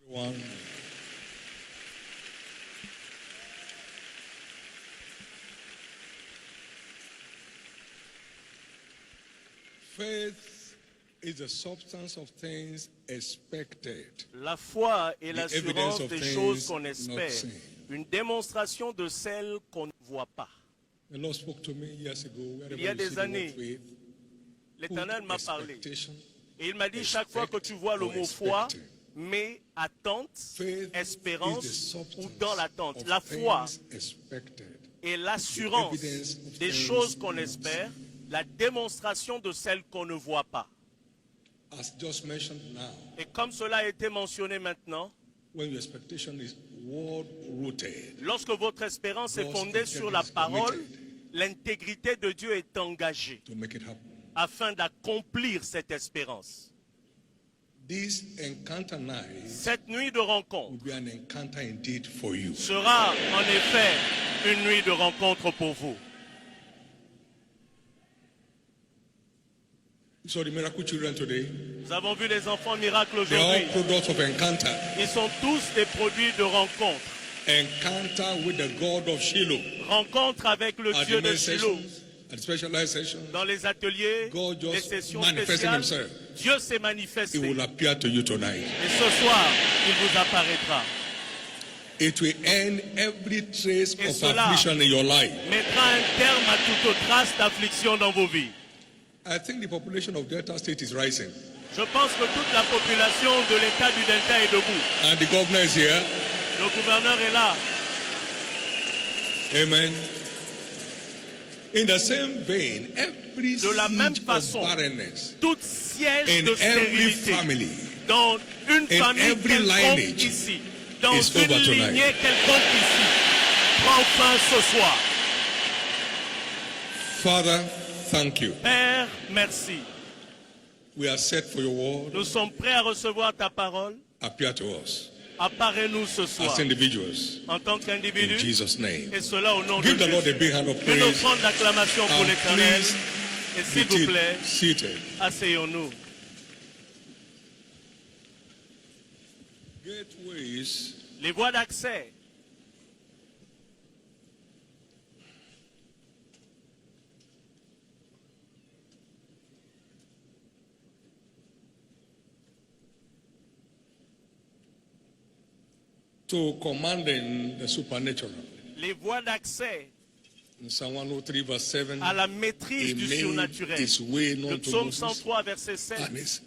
One. Faith is the substance of things expected. La foi est l'assurance des choses qu'on espère, une démonstration de celles qu'on ne voit pas. The Lord spoke to me years ago. Il y a des années, l'Éternel m'a parlé. Et il m'a dit, chaque fois que tu vois le mot foi, mets attente, espérance ou dans l'attente. La foi est l'assurance des choses qu'on espère, la démonstration de celles qu'on ne voit pas. Et comme cela a été mentionné maintenant, lorsque votre espérance est fondée sur la parole, l'intégrité de Dieu est engagée afin d'accomplir cette espérance. Cette nuit de rencontre sera en effet une nuit de rencontre pour vous. So the miracle children today, nous avons vu les enfants miracles aujourd'hui. Ils sont tous des produits de rencontre. Encounter with the God of Shiloh. Rencontre avec le Dieu de Shiloh. Dans les ateliers, les sessions spéciales, Dieu s'est manifesté. It will appear to you tonight. Et ce soir, il vous apparaîtra. It will end every trace of affliction in your life. Mettra un terme à toute trace d'affliction dans vos vies. I think the population of Delta State is rising. Je pense que toute la population de l'État du Delta est debout. And the governor is here. Le gouverneur est là. Amen. In the same vein, every de la même façon, toute siège de stérilité dans une famille quelconque ici, dans une lignée quelconque ici, prend fin ce soir. Father, thank you. Père, merci. We are set for your word. Nous sommes prêts à recevoir ta parole. Appear to us. Apparais-nous ce soir as individuals, en tant qu'individus, et cela au nom Give de Jésus. Une offrande d'acclamation pour l'Éternel. Et s'il vous plaît, asseyons-nous. Les voies d'accès. To commanding the supernatural. Les voies d'accès Psalm 103, verse 7, à la maîtrise du surnaturel. Le psaume 103, verset 7.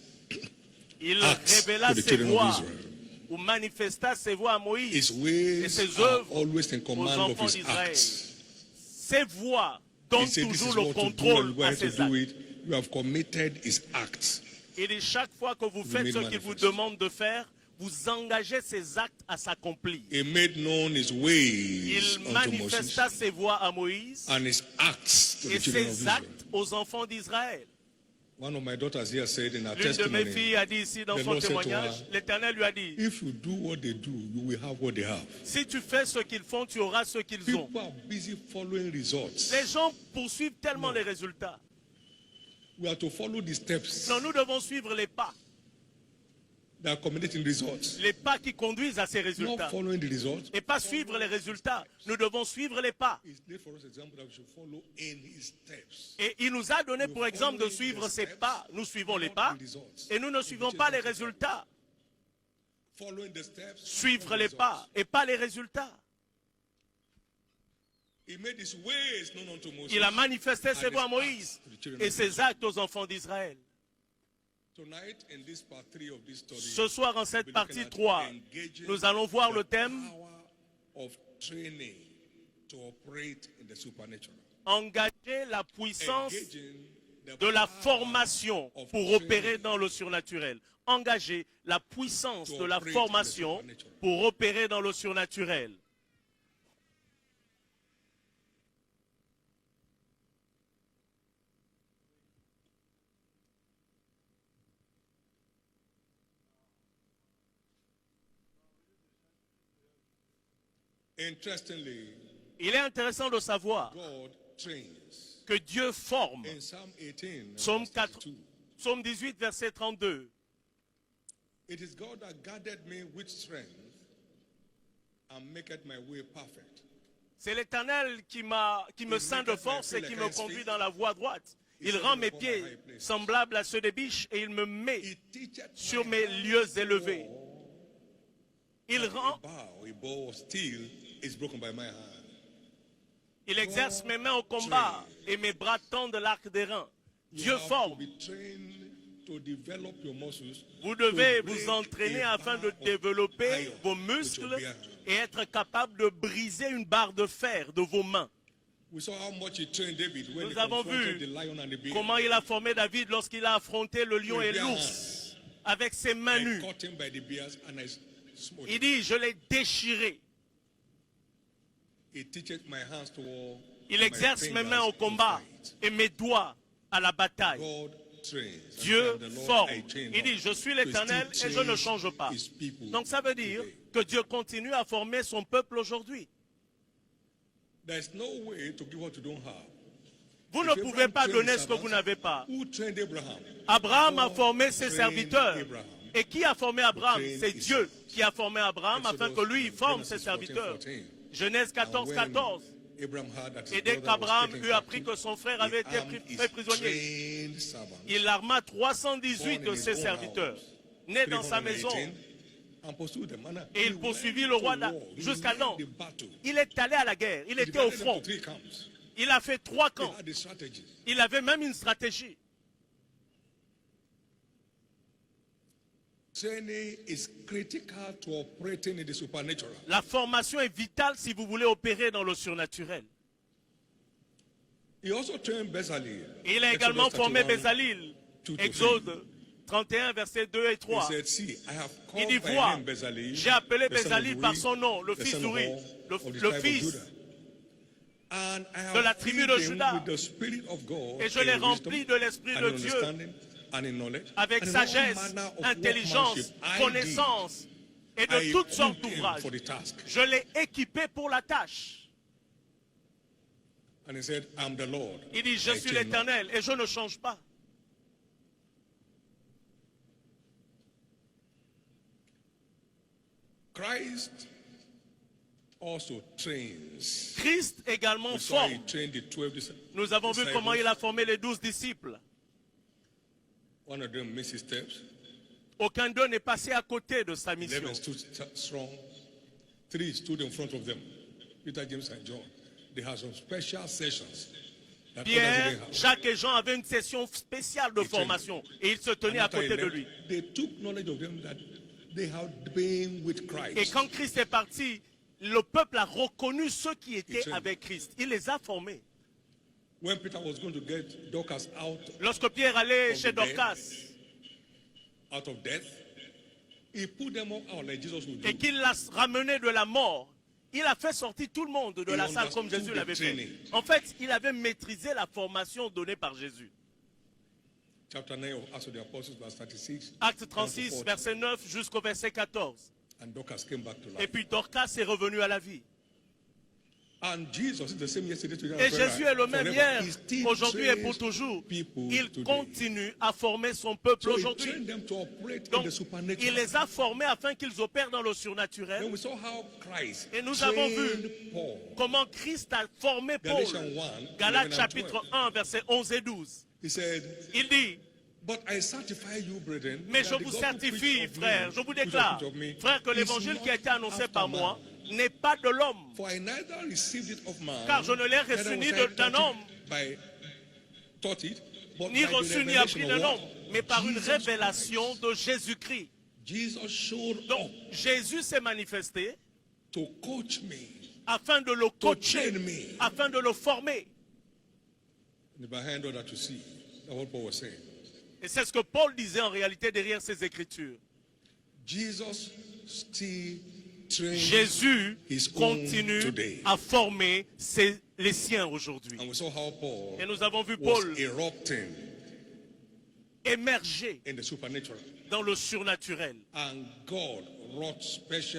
Il révéla ses voies ou manifesta ses voies à Moïse et ses œuvres aux enfants d'Israël. Ses voies donnent toujours le contrôle à ses actes. Il dit chaque fois que vous faites ce qu'il vous demande de faire, vous engagez ses actes à s'accomplir. Il manifesta ses voies à Moïse et ses actes aux enfants d'Israël. L'une de mes filles a dit ici dans son témoignage, l'Éternel lui a dit, si tu fais ce qu'ils font, tu auras ce qu'ils ont. Les gens poursuivent tellement les résultats. Non, nous devons suivre les pas. Les pas qui conduisent à ces résultats. Et pas suivre les résultats. Nous devons suivre les pas. Et il nous a donné pour exemple de suivre ces pas. Nous suivons les pas et nous ne suivons pas les résultats. Suivre les pas et pas les résultats. Il a manifesté ses voies à Moïse et ses actes aux enfants d'Israël. Ce soir, en cette partie 3, nous allons voir le thème engager la puissance de la formation pour opérer dans le surnaturel. Engager la puissance de la formation pour opérer dans le surnaturel. Il est intéressant de savoir que Dieu forme. Psaume 18, verset 32. It is God that guided me with strength and maketh my way perfect. C'est l'Éternel qui me ceint de force et qui me conduit dans la voie droite. Il rend mes pieds semblables à ceux des biches et il me met sur mes lieux élevés. Il rend... Il exerce mes mains au combat et mes bras tendent l'arc des reins. Dieu forme. Vous devez vous entraîner afin de développer vos muscles et être capable de briser une barre de fer de vos mains. Nous avons vu comment il a formé David lorsqu'il a affronté le lion et l'ours avec ses mains nues. Il dit, je l'ai déchiré. Il exerce mes mains au combat et mes doigts à la bataille. Dieu forme. Il dit, je suis l'Éternel et je ne change pas. Donc ça veut dire que Dieu continue à former son peuple aujourd'hui. Vous ne pouvez pas donner ce que vous n'avez pas. Abraham a formé ses serviteurs. Et qui a formé Abraham? C'est Dieu qui a formé Abraham afin que lui forme ses serviteurs. Genèse 14, 14. Et dès qu'Abraham eut appris que son frère avait été fait prisonnier, il arma 318 de ses serviteurs, nés dans sa maison. Et il poursuivit le roi jusqu'à Dan. Il est allé à la guerre, il était au front. Il a fait 3 camps. Il avait même une stratégie. La formation est vitale si vous voulez opérer dans le surnaturel. Et il a également formé Bezalil. Exode 31, versets 2 et 3. Il dit, vois, j'ai appelé Bezalil par son nom, le fils d'Uri, le fils de la tribu de Juda. Et je l'ai rempli de l'Esprit de Dieu, avec sagesse, intelligence, connaissance et de toutes sortes d'ouvrages. Je l'ai équipé pour la tâche. Il dit, je suis l'Éternel et je ne change pas. Christ également forme. Nous avons vu comment il a formé les 12 disciples. Aucun d'eux n'est passé à côté de sa mission. Pierre, Jacques et Jean avaient une session spéciale de formation et ils se tenaient à côté de lui. Et quand Christ est parti, le peuple a reconnu ceux qui étaient avec Christ. Il les a formés. Lorsque Pierre allait chez Dorcas et qu'il l'a ramené de la mort, il a fait sortir tout le monde de la salle comme Jésus l'avait fait. En fait, il avait maîtrisé la formation donnée par Jésus. Acte 36, verset 9 jusqu'au verset 14. Et puis Dorcas est revenu à la vie. Et Jésus est le même hier, aujourd'hui et pour toujours. Il continue à former son peuple aujourd'hui. Donc, il les a formés afin qu'ils opèrent dans le surnaturel. Et nous avons vu comment Christ a formé Paul. Galates chapitre 1, versets 11 et 12. Il dit, mais je vous certifie, frère, je vous déclare, frère, que l'évangile qui a été annoncé par moi n'est pas de l'homme. Car je ne l'ai reçu ni d'un homme, ni reçu ni appris d'un homme, mais par une révélation de Jésus-Christ. Donc, Jésus s'est manifesté afin de le coacher, afin de le former. Et c'est ce que Paul disait en réalité derrière ses écritures. Jésus continue à former les siens aujourd'hui. Et nous avons vu Paul émerger dans le surnaturel.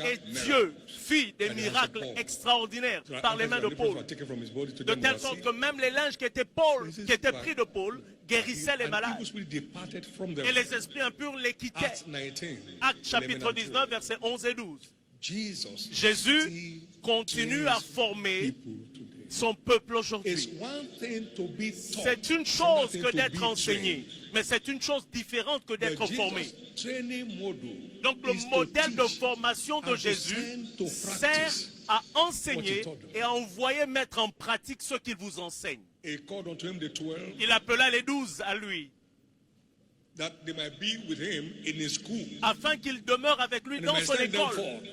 Et Dieu fit des miracles extraordinaires par les mains de Paul. De telle sorte que même les linges qui étaient pris de Paul, guérissait les and malades. evil spirit departed from them. Et les esprits impurs les quittaient. Acts 19. Actes chapitre 19, versets 11 et 12. Jesus Jésus still continue à trains former people today. son peuple It's aujourd'hui. one thing to be taught, C'est une chose another que thing to d'être be enseigné, trained. mais c'est une chose différente que The d'être Jesus formé. training model Donc le is to modèle de teach formation de and to Jésus send to sert practice à enseigner what he taught them. et à envoyer mettre en pratique ce qu'il vous enseigne. He called unto him the 12 Il appela les 12 à lui, that they might be with him in his school afin qu'ils demeurent avec lui and they dans might son send them école, forth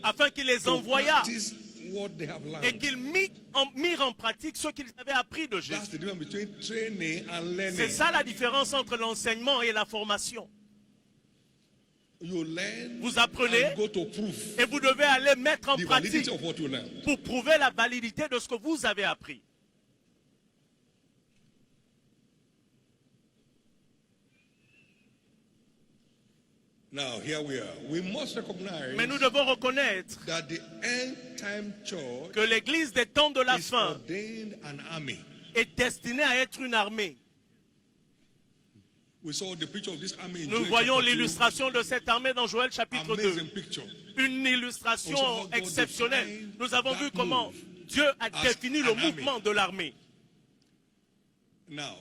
afin qu'il les to envoyât practice what they have et learned. qu'ils mirent en pratique ce qu'ils avaient appris de That's Jésus. the difference between training and learning. C'est ça la différence entre l'enseignement et la formation. You learn Vous apprenez and go to prove et vous devez aller mettre en the pratique validity of what you learn. pour prouver la validité de ce que vous avez appris. Now, here we are. We must recognize Mais nous devons reconnaître that the end time church que l'Église des temps de la is fin ordained an army. est destinée à être une armée. We saw the picture of this army in Nous Joel voyons chapter 2. l'illustration de cette armée dans Joël chapitre 2. Amazing picture. Une illustration Also how God exceptionnelle. defined Nous avons that vu comment move Dieu a as défini an le army. mouvement de l'armée. Now,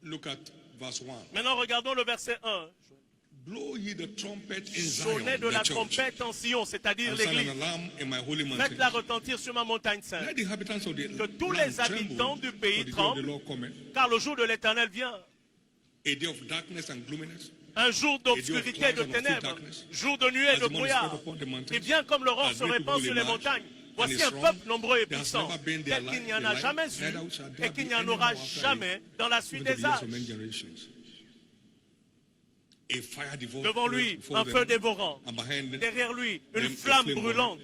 look at verse 1. Maintenant, regardons le verset 1. Blow ye the trumpet in Zion, Sonnez de the la church, trompette en Sion, c'est-à-dire and sound an l'Église. alarm in my holy mountain. Faites-la retentir sur ma montagne sainte. Let the inhabitants of the Que tous land les habitants tremble, du for pays the day of the tremblent, Lord cometh, car le jour de l'Éternel vient. a day of darkness and gloominess. Un jour d'obscurité et de ténèbres, jour de nuée et de brouillard. Et bien comme l'aurore se répand sur les montagnes, voici un peuple nombreux et puissant, tel qu'il n'y en a jamais eu et qu'il n'y en aura jamais dans la suite des âges. Devant lui, un feu dévorant. Derrière lui, une flamme brûlante.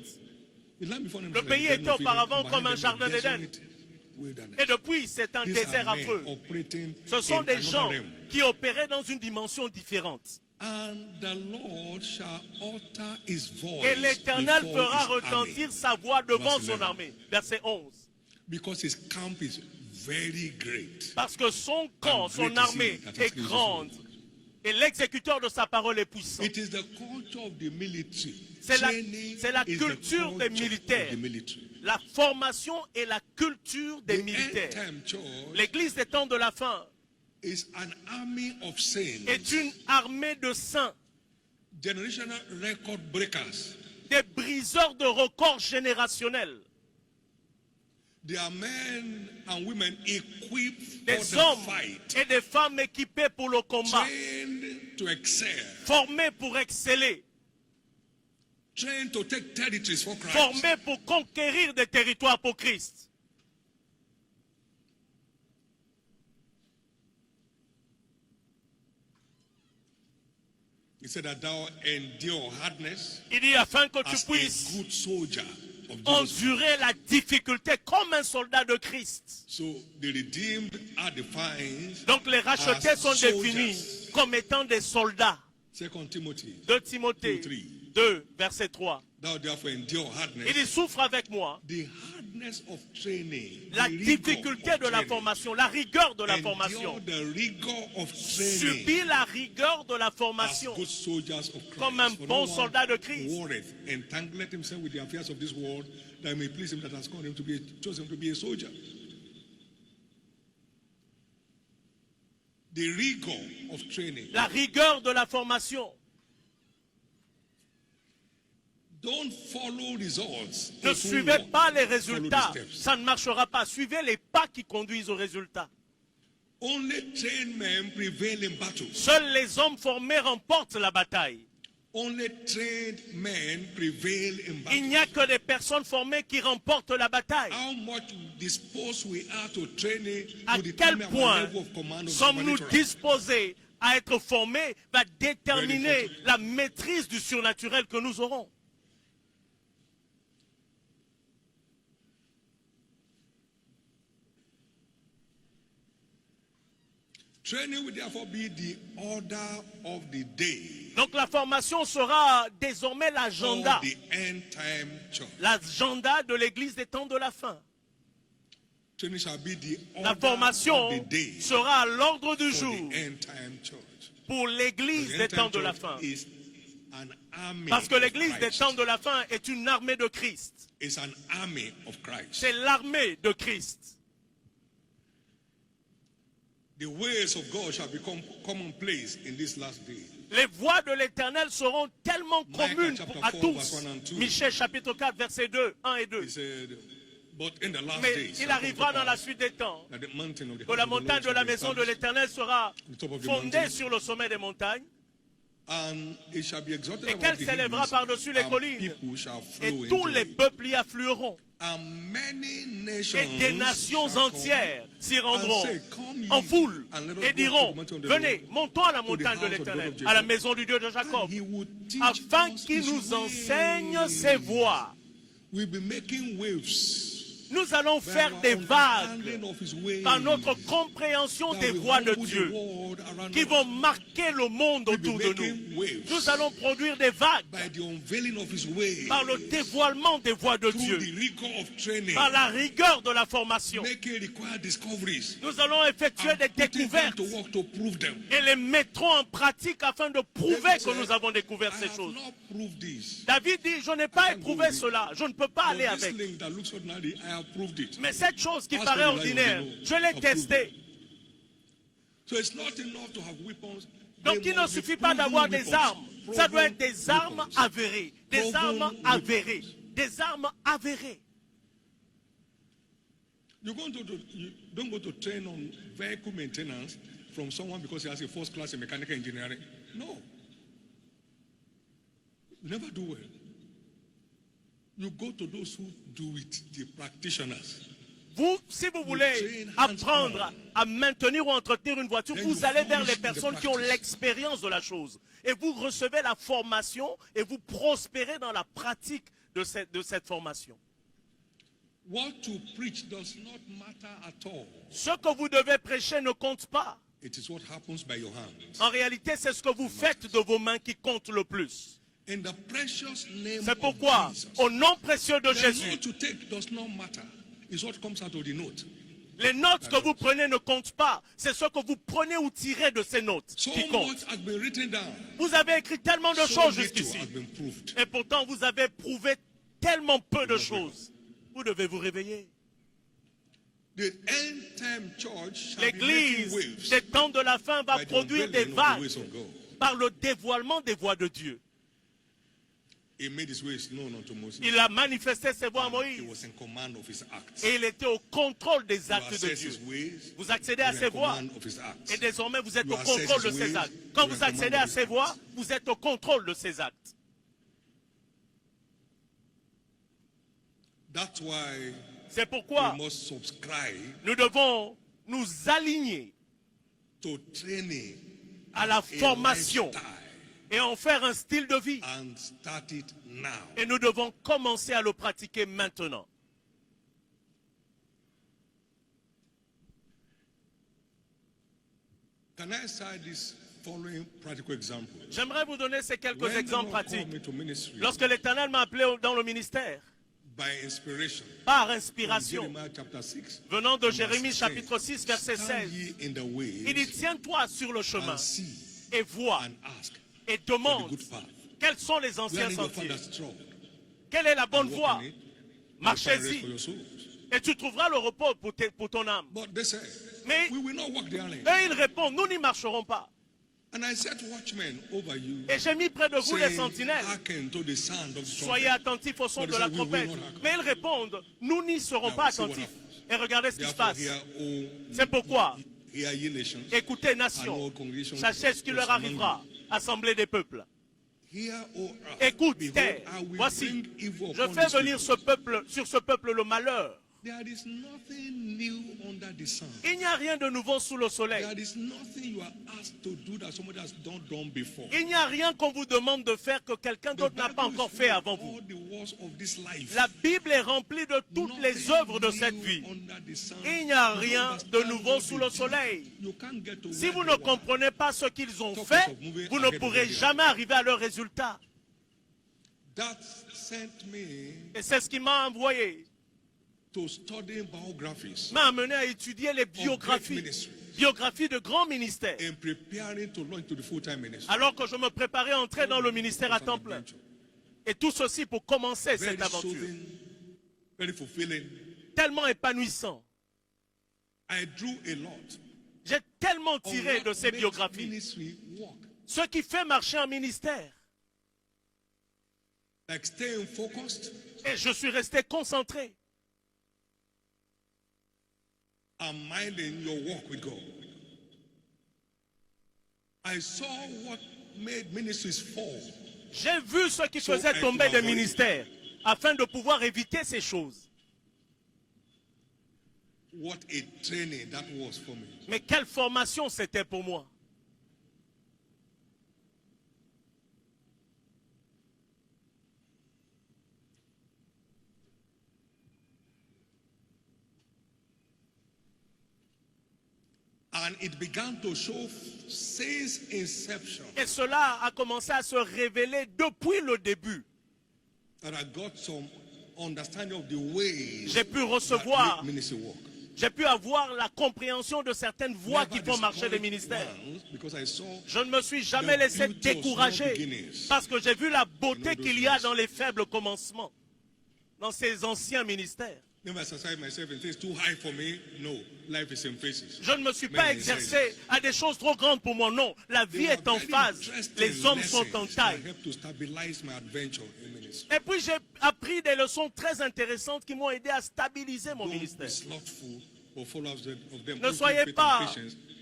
Le pays était auparavant comme un jardin d'Éden. Et depuis, c'est un désert affreux. Ce sont des gens qui opéraient dans une dimension différente. Et l'Éternel fera retentir sa voix devant son armée. Verset 11. Parce que son camp, son armée est grande. Et l'exécuteur de sa parole est puissant. C'est la culture des militaires. La formation et la culture des militaires. L'Église des temps de la fin est une armée de saints, des briseurs de records générationnels, des hommes et des femmes équipés pour le combat, formés pour exceller, formés pour conquérir des territoires pour Christ. Il dit afin que tu puisses endurer la difficulté comme un soldat de Christ. Donc les rachetés sont définis comme étant des soldats. 2 Timothée 2, verset 3. Il y souffre avec moi la difficulté de la formation, la rigueur de la formation. Subit la rigueur de la formation comme un bon soldat de Christ. La rigueur de la formation. Ne suivez pas les résultats, ça ne marchera pas. Suivez les pas qui conduisent aux résultats. Seuls les hommes formés remportent la bataille. Il n'y a que des personnes formées qui remportent la bataille. À quel point sommes-nous disposés à être formés va déterminer la maîtrise du surnaturel que nous aurons. Donc la formation sera désormais l'agenda de l'Église des temps de la fin. La formation sera à l'ordre du jour pour l'église des temps de la fin. Parce que l'église des temps de la fin est une armée de Christ. C'est l'armée de Christ. The ways of God shall become commonplace in this last day. Les voies de l'Éternel seront tellement communes à tous. Michée chapitre 4, versets 2, 1 et 2. Mais il arrivera dans la suite des temps que la montagne de la maison de l'Éternel sera fondée sur le sommet des montagnes et qu'elle s'élèvera par-dessus les collines et tous les peuples y afflueront. Et des nations entières s'y rendront en foule et diront, venez, montons à la montagne de l'Éternel, à la maison du Dieu de Jacob, afin qu'il nous enseigne ses voies. Nous allons faire des vagues par notre compréhension des voies de Dieu qui vont marquer le monde autour de nous. Nous allons produire des vagues par le dévoilement des voies de Dieu, par la rigueur de la formation. Nous allons effectuer des découvertes et les mettrons en pratique afin de prouver que nous avons découvert ces choses. David dit, je n'ai pas éprouvé cela, je ne peux pas aller avec. Mais cette chose qui paraît ordinaire, je l'ai testée. Donc il ne suffit pas d'avoir des armes. Ça doit être des armes avérées. Des armes avérées. Des armes avérées. You don't go to train on vehicle maintenance from someone because he has a first class in mechanical engineering. No. You never do well. You go to those who do it, the practitioners. Vous, si vous voulez apprendre à maintenir ou entretenir une voiture, vous allez vers les personnes qui ont l'expérience de la chose. Et vous recevez la formation et vous prospérez dans la pratique de cette formation. What to preach does not matter at all. Ce que vous devez prêcher ne compte pas. It is what happens by your hands. En réalité, c'est ce que vous faites de vos mains qui compte le plus. C'est pourquoi, au nom précieux de Jésus, les notes que vous prenez ne comptent pas. C'est ce que vous prenez ou tirez de ces notes qui comptent. Vous avez écrit tellement de choses jusqu'ici. Et pourtant, vous avez prouvé tellement peu de choses. Vous devez vous réveiller. L'église des temps de la fin va produire des vagues par le dévoilement des voies de Dieu. Il a manifesté ses voies à Moïse. Et il était au contrôle des actes de Dieu. Vous accédez à ses voies. Et désormais, vous êtes au contrôle de ses actes. Quand vous accédez à ses voies, vous êtes au contrôle de ses actes. C'est pourquoi nous devons nous aligner à la formation et en faire un style de vie. Et nous devons commencer à le pratiquer maintenant. J'aimerais vous donner ces quelques exemples pratiques. Lorsque l'Éternel m'a appelé dans le ministère, par inspiration, venant de Jérémie chapitre 6, verset 16, il dit, tiens-toi sur le chemin et vois et demande quels sont les anciens sentiers. Quelle est la bonne voie? Marchez-y. Et tu trouveras le repos pour ton âme. Mais eux, ils répondent, nous n'y marcherons pas. Et j'ai mis près de vous les sentinelles. Soyez attentifs au son de la trompette. Mais ils répondent, nous n'y serons pas attentifs. Et regardez ce qui se passe. C'est pourquoi, écoutez, nations, sachez ce qui leur arrivera, assemblée des peuples. Écoute, terre, voici, je fais venir sur ce peuple le malheur. Il n'y a rien de nouveau sous le soleil. Il n'y a rien qu'on vous demande de faire que quelqu'un d'autre n'a pas encore fait avant vous. La Bible est remplie de toutes les œuvres de cette vie. Il n'y a rien de nouveau sous le soleil. Si vous ne comprenez pas ce qu'ils ont fait, vous ne pourrez jamais arriver à leur résultat. Et c'est ce qui m'a envoyé. to studying biographies m'a amené à étudier les biographies de grands ministères. and preparing to launch to the full-time ministry. Alors que je me préparais à entrer dans le ministère à temps plein. Et tout ceci pour commencer cette aventure. Very fulfilling. Tellement épanouissant. I drew a lot. J'ai tellement tiré de ces biographies. Ministry work. Ce qui fait marcher un ministère. Like staying focused. Et je suis resté concentré. And minding your walk with God. I saw what made ministries fall. J'ai vu ce qui faisait tomber des ministères afin de pouvoir éviter ces choses. What a training that was for me. Mais quelle formation c'était pour moi. And it began to show since inception. Et cela a commencé à se révéler depuis le début. That I got some understanding of the ways. J'ai pu recevoir, ministry work. j'ai pu avoir la compréhension de certaines voies qui font marcher les ministères. Je ne me suis jamais laissé décourager parce que j'ai vu la beauté qu'il y a dans les faibles commencements, dans ces anciens ministères. Je ne me suis pas exercé à des choses trop grandes pour moi, non. La vie est en phase, les hommes sont en taille. Et puis j'ai appris des leçons très intéressantes qui m'ont aidé à stabiliser mon ministère. Ne soyez pas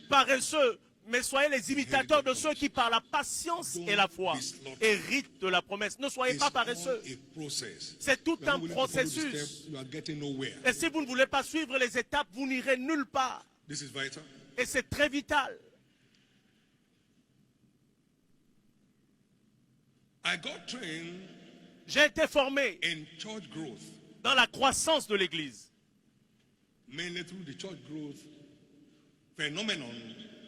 paresseux, mais soyez les imitateurs de ceux qui par la patience et la foi héritent de la promesse. Ne soyez pas paresseux. C'est tout un processus. Et si vous ne voulez pas suivre les étapes, vous n'irez nulle part. Et c'est très vital. J'ai été formé dans la croissance de l'Église. Mainly through the church growth phenomenon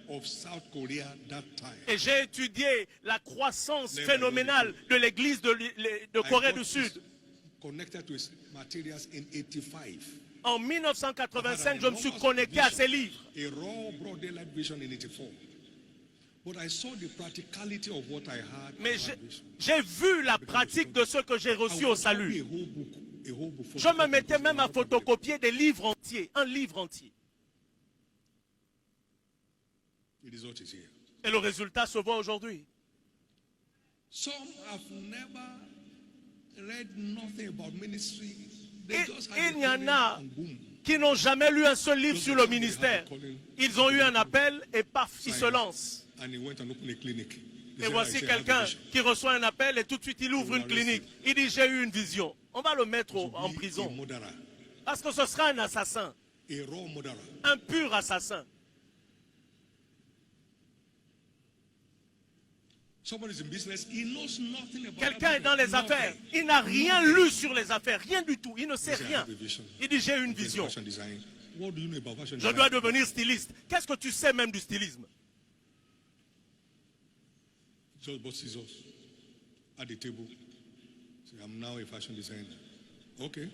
of South Korea that time. Et j'ai étudié la croissance phénoménale de l'Église de Corée du Sud. Connected to its materials in 85. En 1985, je me suis connecté à ces livres. A raw, broad daylight vision in 84. But I saw the practicality of what I had. Mais j'ai vu la pratique de ce que j'ai reçu au salut. Je me mettais même à photocopier des livres entiers, un livre entier. Et le résultat se voit aujourd'hui. Il y en a qui n'ont jamais lu un seul livre sur le ministère. Ils ont eu un appel et paf, ils se lancent. Et voici quelqu'un qui reçoit un appel et tout de suite il ouvre une clinique. Il dit j'ai eu une vision. On va le mettre en prison. Parce que ce sera un assassin. Un pur assassin. Quelqu'un est dans les affaires. Il n'a rien lu sur les affaires. Rien du tout. Il ne sait rien. Il dit j'ai une vision. Je dois devenir styliste. Qu'est-ce que tu sais même du stylisme? Just bought scissors at the table. So I'm now a fashion designer. Okay.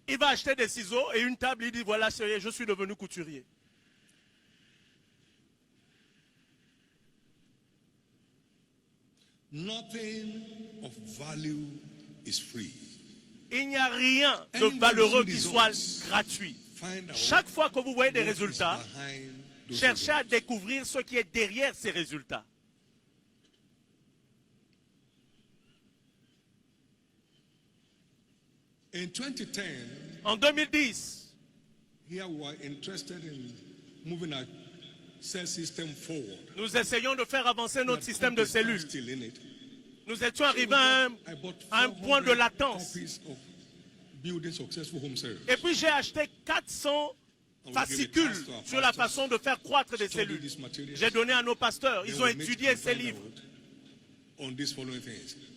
Il va acheter des ciseaux et une table. Il dit voilà, je suis devenu couturier. Nothing of value is free. Il n'y a rien de valeureux qui soit gratuit. Chaque fois que vous voyez des résultats, cherchez à découvrir ce qui est derrière ces résultats. En 2010, nous essayons de faire avancer notre système de cellules. Nous étions arrivés à un point de latence. Et puis j'ai acheté 400 fascicules sur la façon de faire croître des cellules. J'ai donné à nos pasteurs, ils ont étudié ces livres.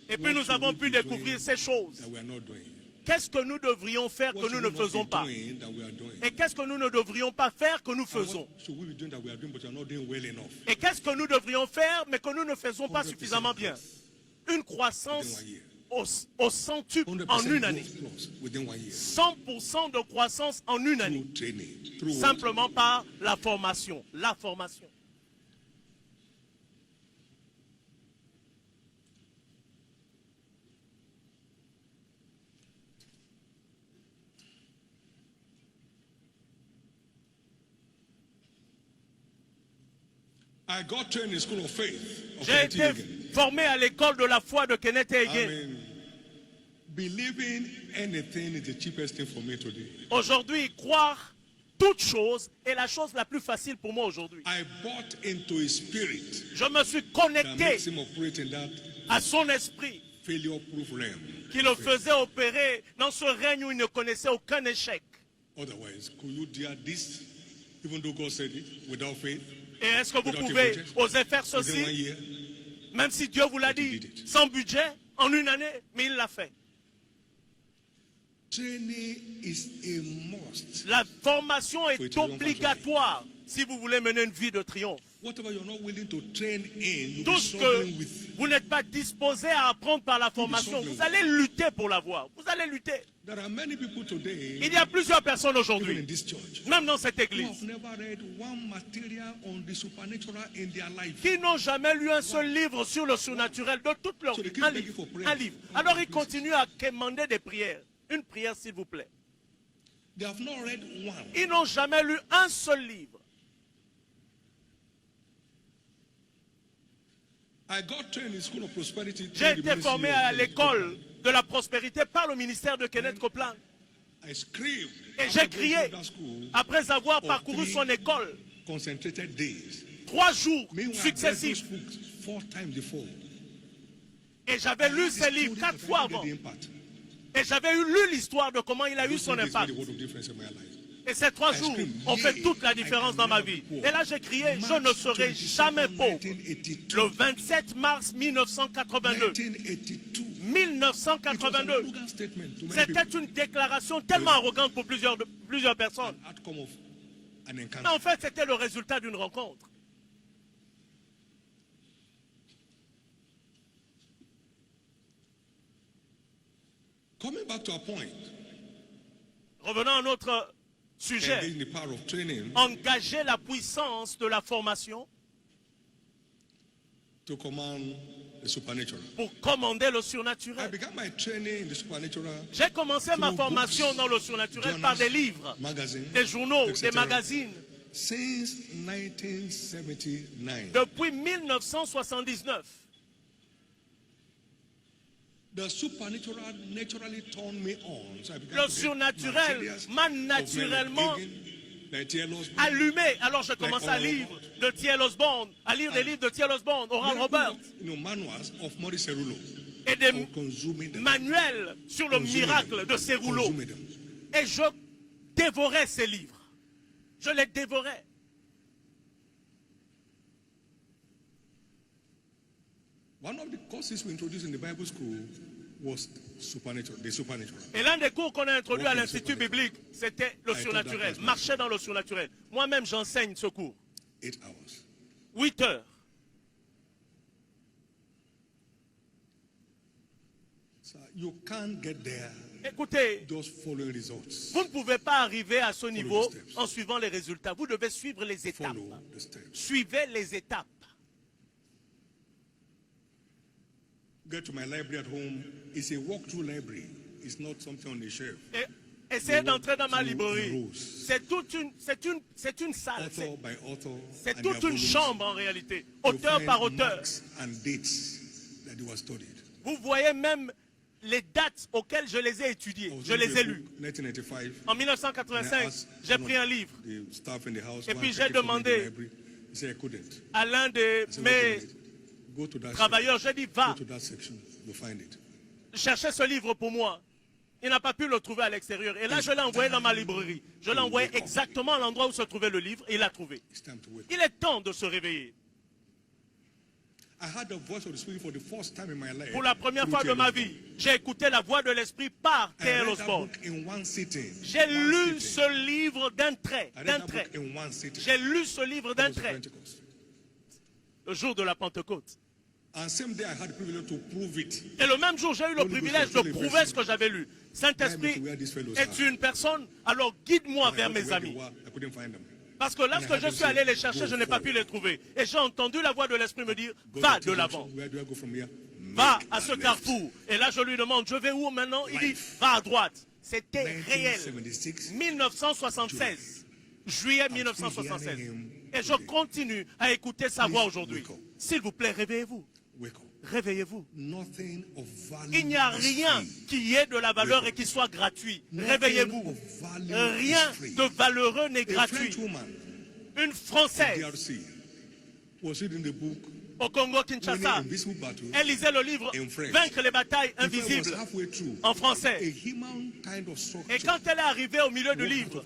Et puis nous avons pu découvrir ces choses. Qu'est-ce que nous devrions faire que nous ne faisons pas? Et qu'est-ce que nous ne devrions pas faire que nous faisons? Et qu'est-ce que nous devrions faire mais que nous ne faisons pas suffisamment bien? Une croissance au centuple en une année. 100% de croissance en une année. Simplement par la formation. La formation. J'ai été formé à l'école de la foi de Kenneth Hagin. Aujourd'hui, croire toute chose est la chose la plus facile pour moi aujourd'hui. Je me suis connecté à son esprit qui le faisait opérer dans ce règne où il ne connaissait aucun échec. Et est-ce que vous pouvez oser faire ceci, même si Dieu vous l'a dit, sans budget, en une année, mais il l'a fait. La formation est obligatoire si vous voulez mener une vie de triomphe. Tout ce que vous n'êtes pas disposé à apprendre par la formation, vous allez lutter pour l'avoir. Vous allez lutter. Il y a plusieurs personnes aujourd'hui, même dans cette église, qui n'ont jamais lu un seul livre sur le surnaturel de toute leur vie. Un livre. Alors ils continuent à quémander des prières. Une prière, s'il vous plaît. Ils n'ont jamais lu un seul livre. J'ai été formé à l'école de la prospérité par le ministère de Kenneth Copeland. Et j'ai crié après avoir parcouru son école 3 jours successifs. Et j'avais lu ses livres 4 fois avant. Et j'avais lu l'histoire de comment il a eu son impact. Et ces 3 jours ont fait toute la différence dans ma vie. Et là, j'ai crié, je ne serai jamais pauvre. Le 27 mars 1982. 1982. C'était une déclaration tellement arrogante pour plusieurs personnes. Mais en fait, c'était le résultat d'une rencontre. Revenons à notre sujet. Engager la puissance de la formation pour commander le surnaturel. J'ai commencé ma formation dans le surnaturel par des livres, des journaux, des magazines. Depuis 1979. Le surnaturel m'a naturellement allumé. Alors je commence à lire de T.L. Osborne, à lire des livres de T.L. Osborne, Oral Roberts, et des manuels sur le miracle de Cerullo. Et je dévorais ces livres. Je les dévorais. One of the courses we introduced in the Bible school was the supernatural. Et l'un des cours qu'on a introduit à l'Institut biblique, c'était le surnaturel, marcher dans le surnaturel. Moi-même, j'enseigne ce cours. 8 hours. 8 heures. So you can't get there. Écoutez, just following results. Vous ne pouvez pas arriver à ce niveau en suivant les résultats. Vous devez suivre les étapes. Suivez les étapes. Get to my library at home. It's a walk-through library. It's not something on the shelf. Essayez d'entrer dans ma librairie. C'est une salle. C'est toute une chambre en réalité. Auteur par auteur. Vous voyez même les dates auxquelles je les ai étudiées. Je les ai lues. En 1985, j'ai pris un livre. Et puis j'ai demandé à l'un de mes travailleurs, j'ai dit, va chercher ce livre pour moi. Il n'a pas pu le trouver à l'extérieur. Et là, je l'ai envoyé dans ma librairie. Je l'ai envoyé exactement à l'endroit où se trouvait le livre et il l'a trouvé. Il est temps de se réveiller. Pour la première fois de ma vie, j'ai écouté la voix de l'esprit par T.L. Osborne. J'ai lu ce livre d'un trait. J'ai lu ce livre d'un trait. Le jour de la Pentecôte. And same day I had the privilege to prove it. Et le même jour, j'ai eu le privilège de prouver ce que j'avais lu. Saint-Esprit est une personne, alors guide-moi vers mes amis. I couldn't find them. Parce que lorsque je suis allé les chercher, je n'ai pas pu les trouver. Et j'ai entendu la voix de l'Esprit me dire, va de l'avant. Where do I go from here? Va à ce carrefour. Et là, je lui demande, je vais où maintenant? Il dit, va à droite. C'était réel. 1976. Juillet 1976. Et je continue à écouter sa voix aujourd'hui. S'il vous plaît, réveillez-vous. Réveillez-vous. Il n'y a rien qui ait de la valeur et qui soit gratuit. Réveillez-vous. Rien de valeureux n'est gratuit. Une Française au Congo-Kinshasa, elle lisait le livre « Vaincre les batailles invisibles » en français. Et quand elle est arrivée au milieu du livre,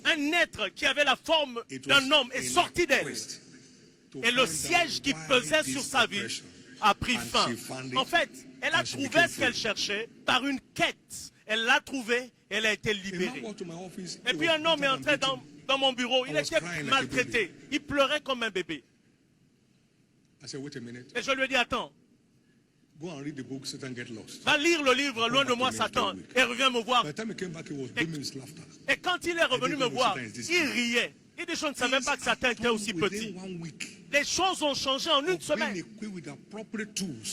un être qui avait la forme d'un homme est sorti d'elle. Et le siège qui pesait sur sa vie a pris fin. En fait, elle a trouvé ce qu'elle cherchait par une quête. Elle l'a trouvé, elle a été libérée. Et puis un homme est entré dans mon bureau. Il était maltraité. Il pleurait comme un bébé. Et je lui ai dit, attends. Va lire le livre, loin de moi, Satan, et reviens me voir. Et quand il est revenu me voir, il riait. Il dit, je ne savais pas que Satan était aussi petit. Les choses ont changé en une semaine.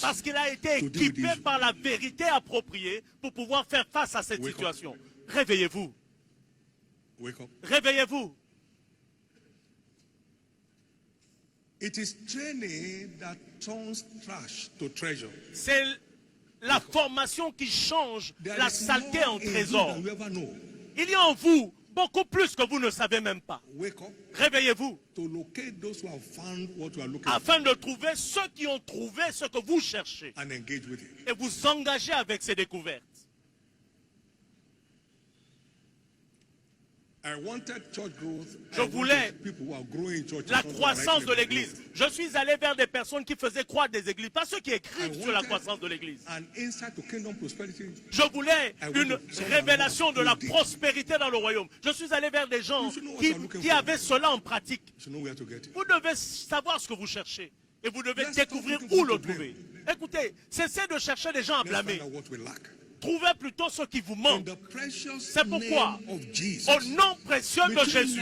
Parce qu'il a été équipé par la vérité appropriée pour pouvoir faire face à cette situation. Réveillez-vous. Réveillez-vous. C'est la formation qui change la saleté en trésor. Il y a en vous beaucoup plus que vous ne savez même pas. Réveillez-vous afin de trouver ceux qui ont trouvé ce que vous cherchez et vous engager avec ces découvertes. Je voulais la croissance de l'église. Je suis allé vers des personnes qui faisaient croître des églises, pas ceux qui écrivent sur la croissance de l'église. Je voulais une révélation de la prospérité dans le royaume. Je suis allé vers des gens qui avaient cela en pratique. Vous devez savoir ce que vous cherchez et vous devez découvrir où le trouver. Écoutez, cessez de chercher des gens à blâmer. Trouvez plutôt ce qui vous manque. C'est pourquoi, au nom précieux de Jésus,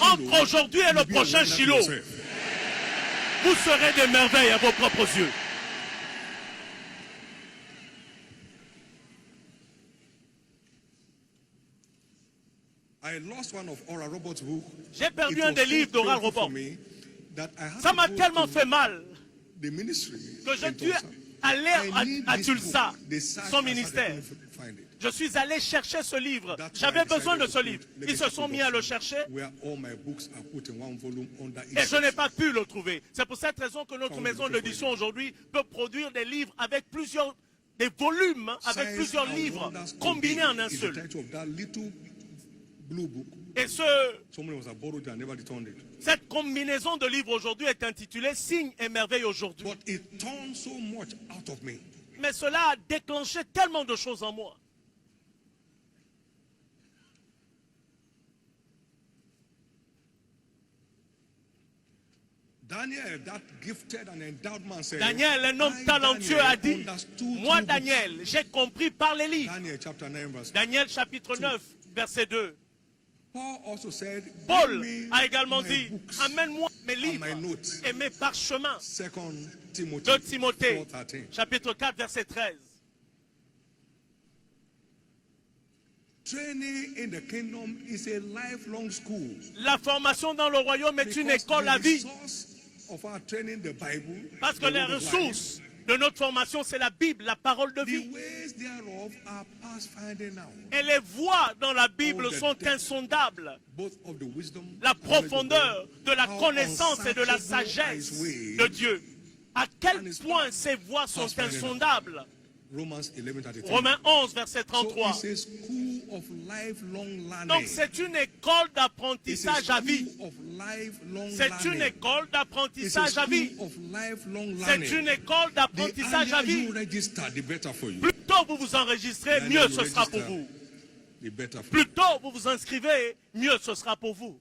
entre aujourd'hui et le prochain Shiloh, vous serez des merveilles à vos propres yeux. J'ai perdu un des livres d'Oral Roberts. Ça m'a tellement fait mal que j'ai dû aller à Tulsa, son ministère. Je suis allé chercher ce livre. J'avais besoin de ce livre. Ils se sont mis à le chercher et je n'ai pas pu le trouver. C'est pour cette raison que notre maison d'édition aujourd'hui peut produire des livres avec des volumes, avec plusieurs livres combinés en un seul. Et cette combinaison de livres aujourd'hui est intitulée Signes et merveilles aujourd'hui. Mais cela a déclenché tellement de choses en moi. Daniel, un homme talentueux, a dit, moi Daniel, j'ai compris par les livres. Daniel chapitre 9, verset 2. Paul a également dit, amène-moi mes livres et mes parchemins. 2 Timothée, chapitre 4, verset 13. La formation dans le royaume est une école à vie. Parce que les ressources de notre formation, c'est la Bible, la parole de vie. Et les voies dans la Bible sont insondables. La profondeur de la connaissance et de la sagesse de Dieu. À quel point ces voies sont insondables? Romains 11, verset 33. Donc c'est une école d'apprentissage à vie. C'est une école d'apprentissage à vie. C'est une école d'apprentissage à vie. Plus tôt vous vous enregistrez, mieux ce sera pour vous. Plus tôt vous vous inscrivez, mieux ce sera pour vous.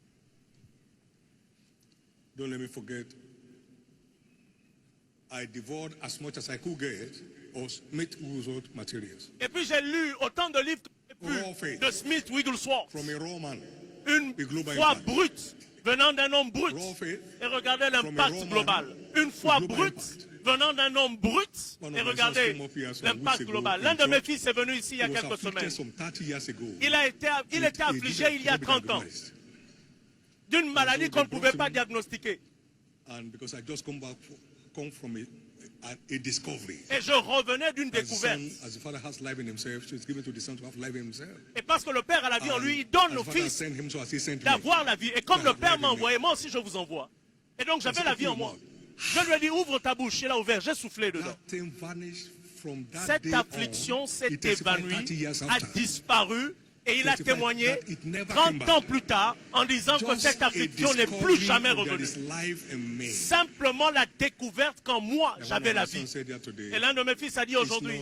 I devoured as much as I could get of Smith Wigglesworth materials. Et puis j'ai lu autant de livres que j'ai pu de Smith Wigglesworth. From a raw man, Une foi brute venant d'un homme brut. Et regardez l'impact global. Une foi brute venant d'un homme brut. Et regardez l'impact global. L'un de mes fils est venu ici il y a quelques semaines. Il était affligé il y a 30 ans d'une maladie qu'on ne pouvait pas diagnostiquer. Et je revenais d'une découverte. Et parce que le Père a la vie en lui, il donne au Fils d'avoir la vie. Et comme le Père m'a envoyé, moi aussi je vous envoie. Et donc j'avais la vie en moi. Je lui ai dit, ouvre ta bouche. Il a ouvert, j'ai soufflé dedans. Cette affliction s'est évanouie, a disparu. Et il a témoigné 30 ans plus tard en disant que cette affliction n'est plus jamais revenue. Simplement la découverte qu'en moi j'avais la vie. Et l'un de mes fils a dit aujourd'hui,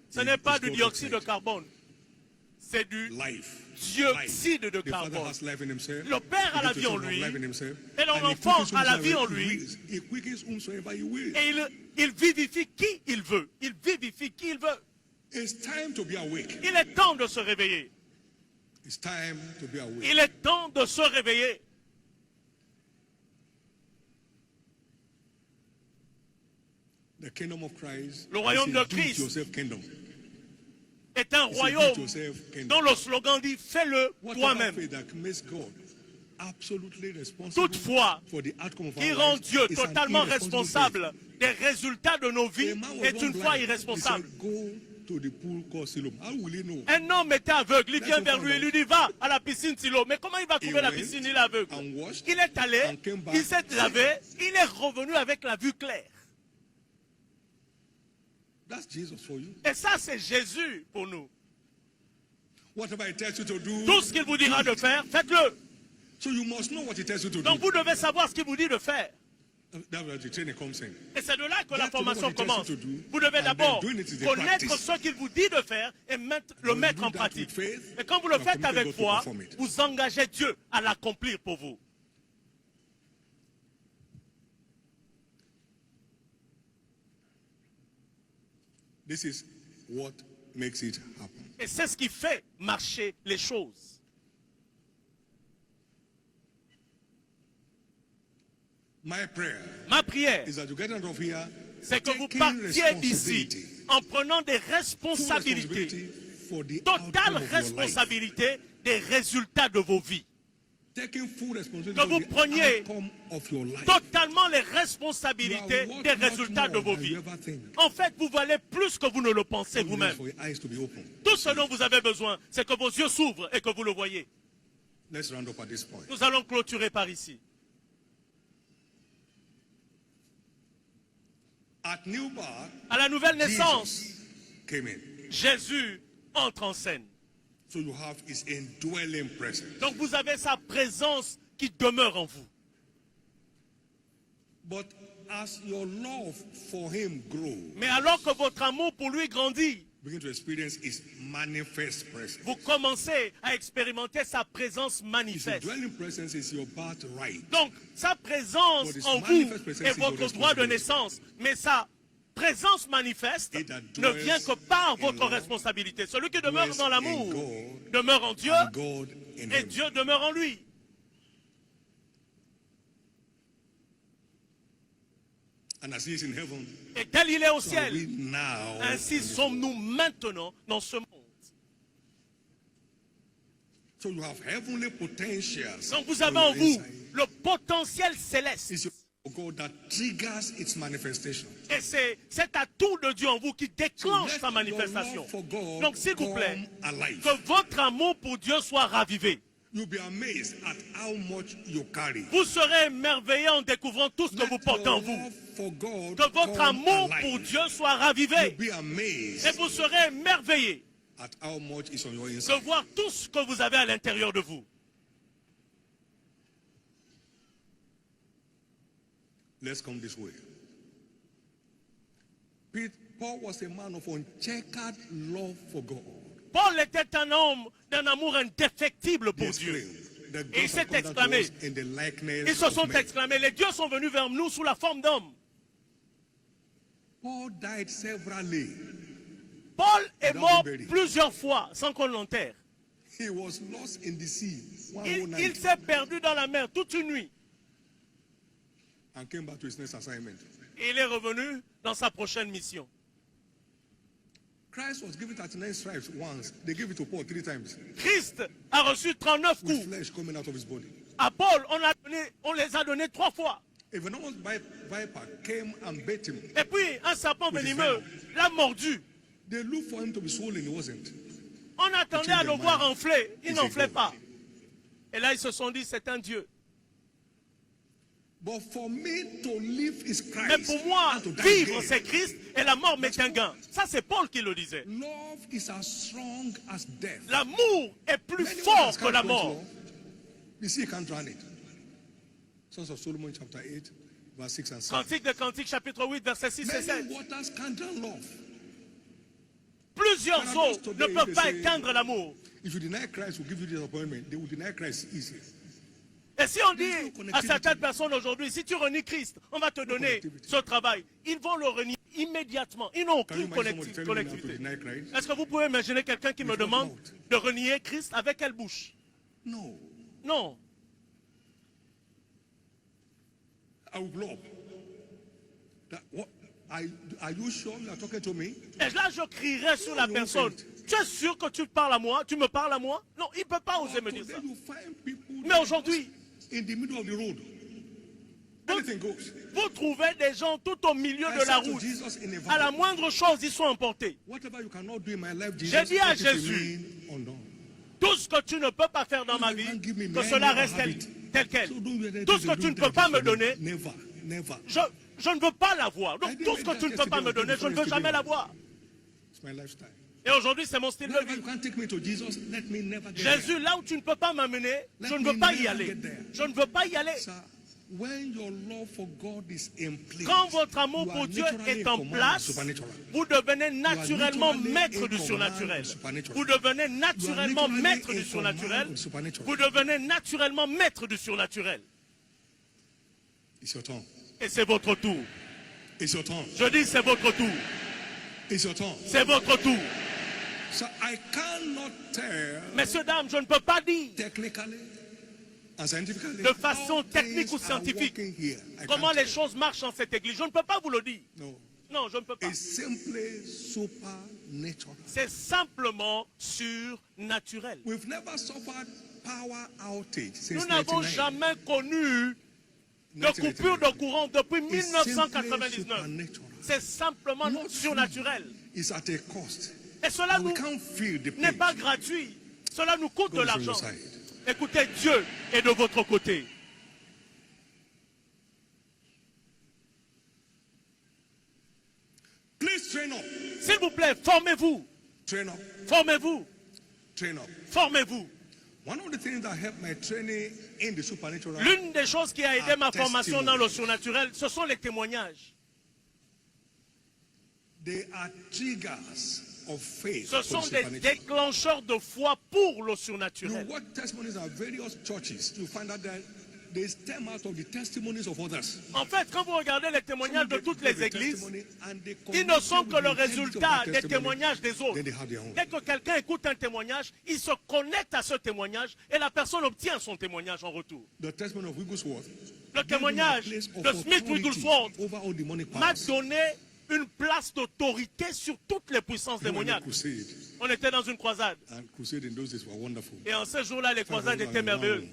ce n'est pas du dioxyde de carbone, c'est du dioxyde de carbone. Le Père a la vie en lui et l'enfant a la vie en lui. Et il vivifie qui il veut. Il vivifie qui il veut. It's time to be awake. Il est temps de se réveiller. It's time to be awake. Il est temps de se réveiller. The kingdom of Christ, le royaume de Christ est un royaume dont le slogan dit « Fais-le toi-même ». Toutefois, qui rend Dieu totalement responsable des résultats de nos vies est une foi irresponsable. Un homme était aveugle, il vient vers lui et lui dit va à la piscine Siloam. Mais comment il va trouver la piscine? Il est aveugle. Il est allé, il s'est lavé, il est revenu avec la vue claire. Et ça c'est Jésus pour nous. Tout ce qu'il vous dira de faire, faites-le. Donc vous devez savoir ce qu'il vous dit de faire. Et c'est de là que la formation commence. Vous devez d'abord connaître ce qu'il vous dit de faire et le mettre en pratique. Et quand vous le faites avec foi, vous engagez Dieu à l'accomplir pour vous. Et c'est ce qui fait marcher les choses. Ma prière, c'est que vous partiez d'ici en prenant des responsabilités, totale responsabilité des résultats de vos vies. Que vous preniez totalement les responsabilités des résultats de vos vies. En fait, vous valez plus que vous ne le pensez vous-même. Tout ce dont vous avez besoin, c'est que vos yeux s'ouvrent et que vous le voyez. Nous allons clôturer par ici. À la nouvelle naissance, Jésus entre en scène. Donc vous avez sa présence qui demeure en vous. Mais alors que votre amour pour lui grandit, vous commencez à expérimenter sa présence manifeste. Donc, sa présence en vous est votre droit de naissance. Mais sa présence manifeste ne vient que par votre responsabilité. Celui qui demeure dans l'amour demeure en Dieu et Dieu demeure en lui. Et tel il est au ciel, ainsi sommes-nous maintenant dans ce monde. Donc vous avez en vous le potentiel céleste. Et c'est cet atout de Dieu en vous qui déclenche sa manifestation. Donc s'il vous plaît, que votre amour pour Dieu soit ravivé. Vous serez émerveillé en découvrant tout ce que vous portez en vous. Que votre amour pour Dieu soit ravivé. Et vous serez émerveillé de voir tout ce que vous avez à l'intérieur de vous. Let's come this way. Paul was a man of uncheckered love for God. Paul était un homme d'un amour indéfectible pour Dieu. Et il s'est exclamé, ils se sont exclamés, les dieux sont venus vers nous sous la forme d'hommes. Paul died severally. Paul est mort plusieurs fois sans qu'on l'enterre. He was lost in the sea one whole night. Il s'est perdu dans la mer toute une nuit. And came back to his next assignment. Et il est revenu dans sa prochaine mission. Christ was given 39 stripes once. They gave it to Paul 3 times. Christ a reçu 39 coups. With flesh coming out of his body. À Paul, on les a donnés 3 fois. A venomous viper came and bit him. Et puis, un serpent venimeux l'a mordu. They looked for him to be swollen. He wasn't. On attendait à le voir enfler. Il n'enflait pas. Et là, ils se sont dit, c'est un Dieu. But for me to live is Christ. Mais pour moi, vivre, c'est Christ et la mort m'est un gain. Ça, c'est Paul qui le disait. Love is as strong as death. L'amour est plus fort que la mort. You see, you can't run it. Sons of Solomon, chapter 8, verse 6 and 7. Cantique de Cantique, chapitre 8, versets 6 et 7. Many waters can't drown love. Plusieurs eaux ne peuvent pas éteindre l'amour. If you deny Christ, will give you disappointment. They will deny Christ easy. Et si on dit à certaines personnes aujourd'hui, si tu renies Christ, on va te donner ce travail, ils vont le renier immédiatement. Ils n'ont aucune connectivité. Est-ce que vous pouvez imaginer quelqu'un qui me demande de renier Christ avec quelle bouche? Non. Non. I will blow up. Are you sure you are talking to me? Et là, je crierai sur la personne. Tu es sûr que tu parles à moi? Tu me parles à moi? Non, il ne peut pas oser me dire ça. Mais aujourd'hui, vous trouvez des gens tout au milieu de la route. À la moindre chose, ils sont emportés. J'ai dit à Jésus, tout ce que tu ne peux pas faire dans ma vie, que cela reste tel quel. Tout ce que tu ne peux pas me donner, je ne veux pas l'avoir. Donc tout ce que tu ne peux pas me donner, je ne veux jamais l'avoir. Et aujourd'hui, c'est mon style de vie. Jésus, là où tu ne peux pas m'amener, je ne veux pas y aller. Je ne veux pas y aller. Quand votre amour pour Dieu est en place, vous devenez naturellement maître du surnaturel. Vous devenez naturellement maître du surnaturel. Vous devenez naturellement maître du surnaturel. Et c'est votre tour. Je dis c'est votre tour. C'est votre tour. Messieurs, dames, je ne peux pas dire de façon technique ou scientifique comment les choses marchent dans cette église. Je ne peux pas vous le dire. Non, je ne peux pas. C'est simplement surnaturel. Nous n'avons jamais connu de coupure de courant depuis 1999. C'est simplement surnaturel. Et cela n'est pas gratuit. Cela nous coûte de l'argent. Écoutez, Dieu est de votre côté. S'il vous plaît, formez-vous. Formez-vous. Formez-vous. L'une des choses qui a aidé ma formation dans le surnaturel, ce sont les témoignages. Ce sont des déclencheurs de foi pour le surnaturel. En fait, quand vous regardez les témoignages de toutes les églises, ils ne sont que le résultat des témoignages des autres. Dès que quelqu'un écoute un témoignage, il se connecte à ce témoignage et la personne obtient son témoignage en retour. Le témoignage de Smith Wigglesworth m'a donné une place d'autorité sur toutes les puissances démoniaques. On était dans une croisade. Et en ce jour-là, les croisades étaient merveilleuses.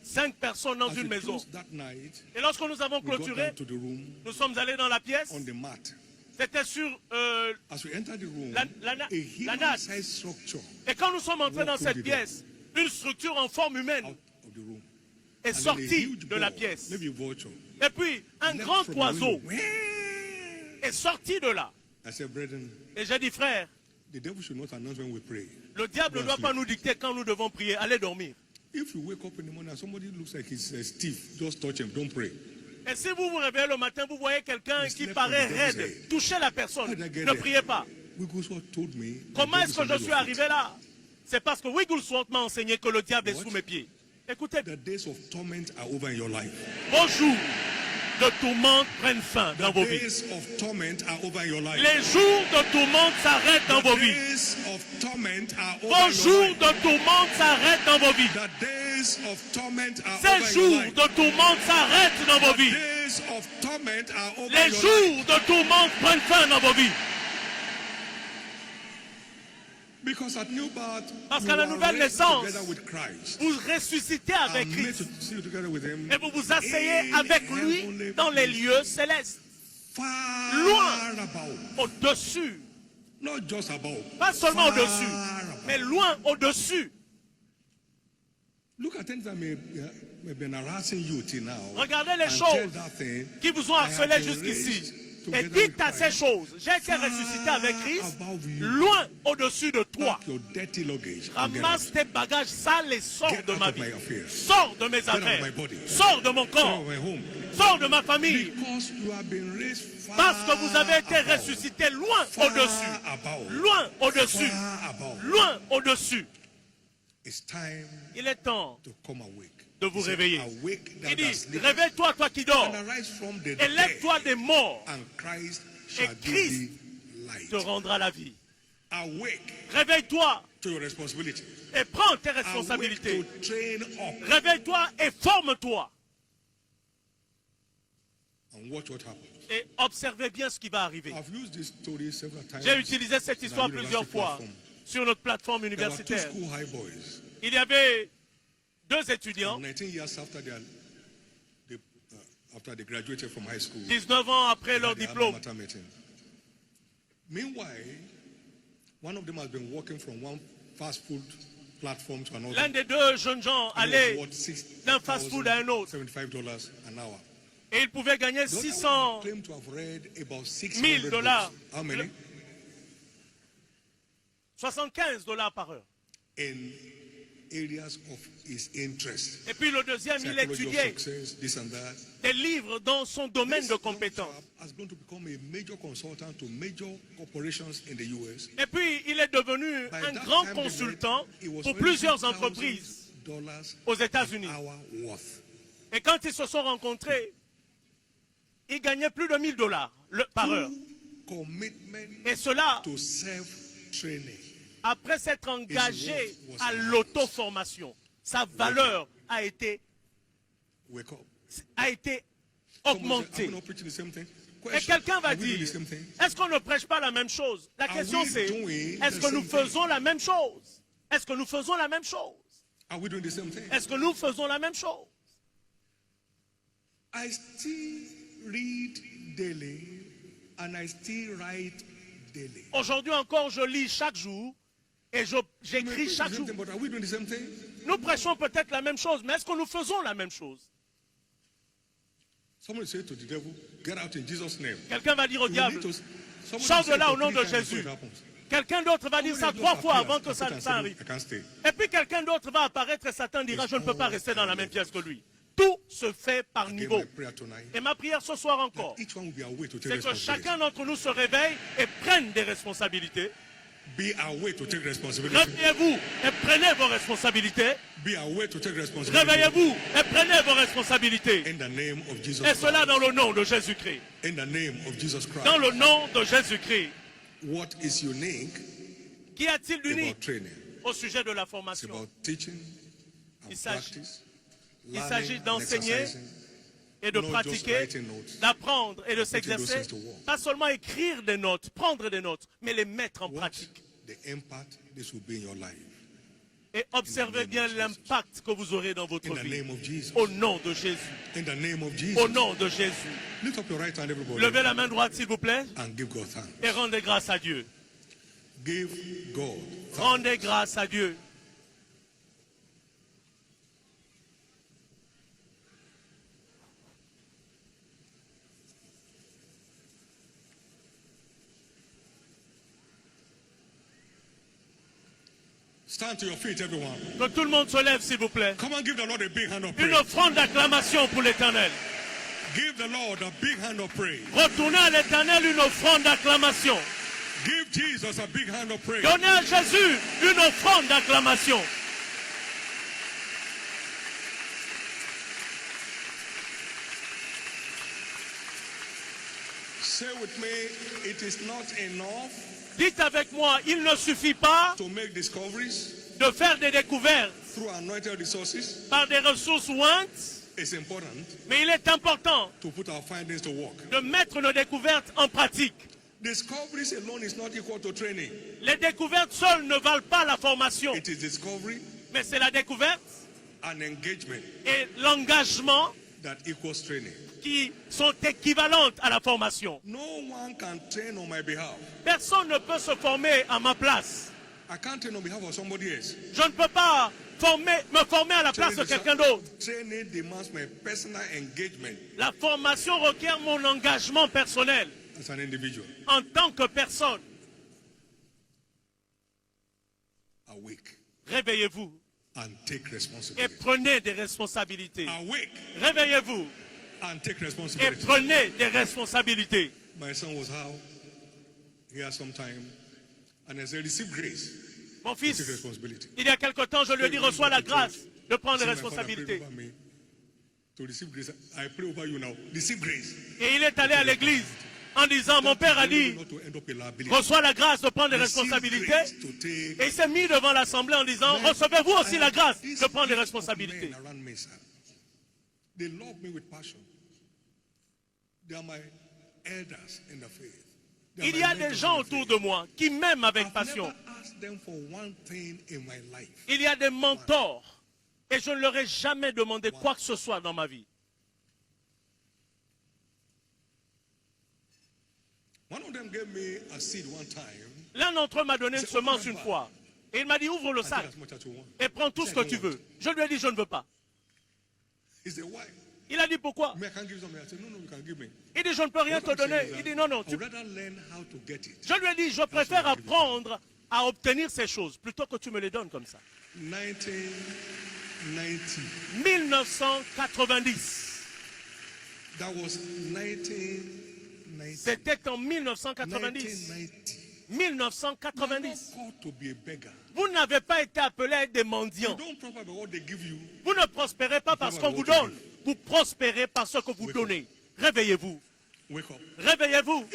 5 personnes dans une maison. Et lorsque nous avons clôturé, nous sommes allés dans la pièce. C'était sur la natte. Et quand nous sommes entrés dans cette pièce, une structure en forme humaine est sortie de la pièce. Et puis, un grand oiseau est sorti de là. Et j'ai dit, frère, le diable ne doit pas nous dicter quand nous devons prier. Allez dormir. Et si vous vous réveillez le matin, vous voyez quelqu'un qui paraît raide, touchez la personne, ne priez pas. Comment est-ce que je suis arrivé là? C'est parce que Wigglesworth m'a enseigné que le diable est sous mes pieds. Écoutez, vos jours de tourmente prennent fin dans The vos vies. days of torment are over your life. Les jours de tourmente s'arrêtent dans vos The vies. days of torment are over Vos your jours life. de tourmente s'arrêtent dans vos vies. The days of torment are Ces over your jours life. de tourmente s'arrêtent dans vos The vies. days of torment are over Les your life. jours de tourmente prennent fin dans vos vies. Because at new birth, Parce you qu'à la are nouvelle raised naissance, together with Christ. vous ressuscitez avec And made Christ. to sit together with him Et vous vous asseyez in avec lui heavenly dans les places. lieux célestes. Far Loin. above. Au-dessus. Not just above. Pas seulement Far au-dessus, above. mais loin au-dessus. Look at things that may have been harassing you till now. Regardez les And choses tell that thing, qui vous ont I have harcelé been jusqu'ici. raised Et together dites with à ces Christ. choses, j'ai été ressuscité avec Christ, loin au-dessus de toi. Pack your dirty luggage and get Ramasse out. tes bagages sales et sors Get de out ma of vie. my affairs. Sors de mes out of affaires. my body. Sors de mon Get out corps. of my home. Sors de ma famille. Because you have been raised far Parce que vous avez été above. ressuscité loin Far au-dessus. above. Loin au-dessus. Far above. Loin au-dessus. It's time Il est temps to come awake. de vous He said, réveiller. Awake thou Il that dit, sleepest, réveille-toi, toi qui dors, and arise from the et dead, lève-toi des morts, and Christ shall give Christ thee light. te rendra la vie. Awake Réveille-toi to your responsibility. et prends tes Awake responsabilités. to train up Réveille-toi et forme-toi. and watch what happens. Et observez bien ce qui va arriver. I've used this story several times. J'ai utilisé cette on histoire our plusieurs university fois platform. sur notre plateforme There were two universitaire. school high boys. Il y avait deux étudiants, 19 years after after they graduated from high school. 19 ans après leur at the alma diplôme. mater meeting. Meanwhile, one of them has been working from one fast food platform to another. L'un des deux jeunes gens And it allait was worth d'un fast-food à un autre. $75 an hour. et il pouvait gagner The other 600 one claimed to have read about 000 dollars. books. How many? 75 dollars par heure. In areas of his interest. Et puis le deuxième, il Psychology of étudiait success, this and that. des livres dans son domaine This de young compétences. chap has going to become a major consultant to major corporations in the US. Et puis il est devenu By un that grand time they consultant met, he was pour earning plusieurs $2,000 entreprises aux États-Unis. an hour worth. Et quand ils se sont rencontrés, il gagnait plus de 1000 dollars par heure. Commitment Et cela, to self-training. après s'être engagé was à enhanced. l'auto-formation, sa valeur a été Wake up. augmentée. Somebody say, "Are we not preaching the same thing?" Et Question, quelqu'un va are we doing dire, the same thing? est-ce qu'on ne prêche pas la même chose? La Are question we c'est, doing est-ce the que nous same thing? faisons la même chose? Est-ce que nous faisons la même chose? Are we doing the same thing? Est-ce que nous faisons la même chose? I still read daily and I still write daily. Aujourd'hui encore, je lis chaque jour et j'écris chaque jour. But are we doing the same thing? Nous prêchons peut-être la même chose, mais est-ce que nous faisons la même chose? Somebody say to the devil, "Get out in Jesus' name." Quelqu'un va dire au You diable, need to- somebody sors de say là it au nom de 3 times before Jésus. it happens. Quelqu'un d'autre va dire ça Somebody 3 just fois appears avant que and ça say, arrive. "I can't stay." Et puis quelqu'un d'autre va apparaître et Satan dira, je ne peux pas rester dans la même pièce que lui. Tout se fait par Again, niveau. my prayer tonight, Et ma prière ce soir encore, each one will be awake to take c'est que responsibility. chacun d'entre nous se réveille et prenne des responsabilités. Be awake to take responsibility. Réveillez-vous et prenez vos responsabilités. Be awake to take responsibility. Réveillez-vous et prenez vos responsabilités. In the name of Jesus Et cela Christ. dans le nom de Jésus-Christ. In the name of Jesus Christ. Dans le nom de Jésus-Christ. What is unique Qu'y a-t-il about d'unique training? au sujet de la It's formation? about teaching and Il s'agit- practice. Il s'agit learning and d'enseigner exercising. et de Not just pratiquer, writing notes. d'apprendre et de those s'exercer. things to work. Pas seulement écrire des notes, prendre des notes, mais les mettre en What pratique. the impact this will be in your life. Et observez bien l'impact que vous aurez dans votre In the vie. name of Jesus. Au nom de Jésus. In the name of Au Jesus. nom de Jésus. Lift up your right hand, everybody, Levez la main droite, s'il vous plaît, and give God thanks. et rendez grâce à Dieu. Give God thanks. Rendez grâce à Dieu. Stand to your feet, everyone. Que tout le monde se lève, s'il vous plaît. Come on, give the Lord a big hand of Une praise. offrande d'acclamation pour l'Éternel. Give the Lord a big hand of praise. Retournez à l'Éternel une offrande d'acclamation. Give Jesus a big hand of praise. Donnez à Jésus une offrande d'acclamation. Say with me, it is not enough. Dites avec moi, il ne suffit pas to make discoveries de faire des découvertes through anointed resources. Par des ressources ointes. It's important. Mais il est important to put our findings to work. De mettre nos découvertes en pratique. Discoveries alone is not equal to training. Les découvertes seules ne valent pas la formation. It is discovery. Mais c'est la découverte. And engagement. Et l'engagement. That equals training. Qui sont équivalentes à la formation. No one can train on my behalf. Personne ne peut se former à ma place. I can't train on behalf of somebody else. Je ne peux pas me former à la place de quelqu'un d'autre. Training demands my personal engagement. La formation requiert mon engagement personnel. As an individual. En tant que personne. Awake. Réveillez-vous. And take responsibility. Et prenez des responsabilités. Awake. Réveillez-vous. And take Et responsibility. prenez des responsabilités. My son was how he had some time and I said, receive grace. Mon fils, take responsibility. Il y a quelque temps, je lui ai dit, reçois la grâce de prendre les responsabilités. To receive grace, I pray over you now. Receive grace. Et il est allé à l'église en disant, mon père a dit, reçois la grâce de prendre les responsabilités. Et il s'est mis devant l'assemblée en disant, recevez-vous aussi la grâce de prendre les responsabilités. They love me with passion. They are my elders in the faith. Il y a des gens autour de moi qui m'aiment avec passion. Il y a des mentors et je ne leur ai jamais demandé quoi que ce soit dans ma vie. L'un d'entre eux m'a donné une semence une fois et il m'a dit ouvre le sac et prends tout ce que tu veux. Je lui ai dit je ne veux pas. Il a dit pourquoi? Il dit je ne peux rien te donner. Il dit non, non. Je lui ai dit je préfère apprendre à obtenir ces choses plutôt que tu me les donnes comme ça. 1990. C'était en 1990. 1990. Vous n'avez pas été appelé à être des mendiants. Vous ne prospérez pas parce qu'on vous donne. Vous prospérez par ce que vous donnez. Réveillez-vous. Réveillez-vous.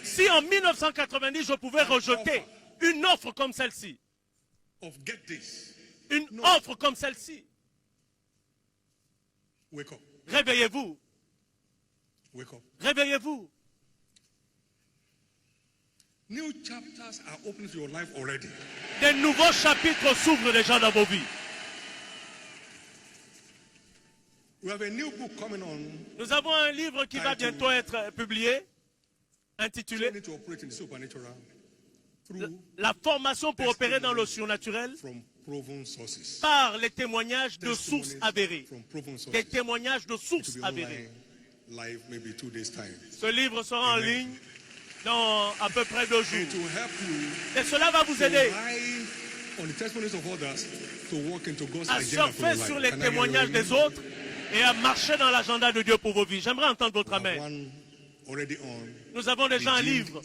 Si en 1990 je pouvais rejeter une offre comme celle-ci, une offre comme celle-ci, réveillez-vous. Réveillez-vous. New chapters are opening to your life already. Des nouveaux chapitres s'ouvrent déjà dans vos vies. We have a new book coming on. Nous avons un livre qui va bientôt être publié, intitulé La formation pour opérer dans le surnaturel par les témoignages de sources avérées. Des témoignages de sources avérées. Ce livre sera en ligne dans à peu près 2 jours. Et cela va vous aider à surfer sur les témoignages des autres et à marcher dans l'agenda de Dieu pour vos vies. J'aimerais entendre votre amen. Nous avons déjà un livre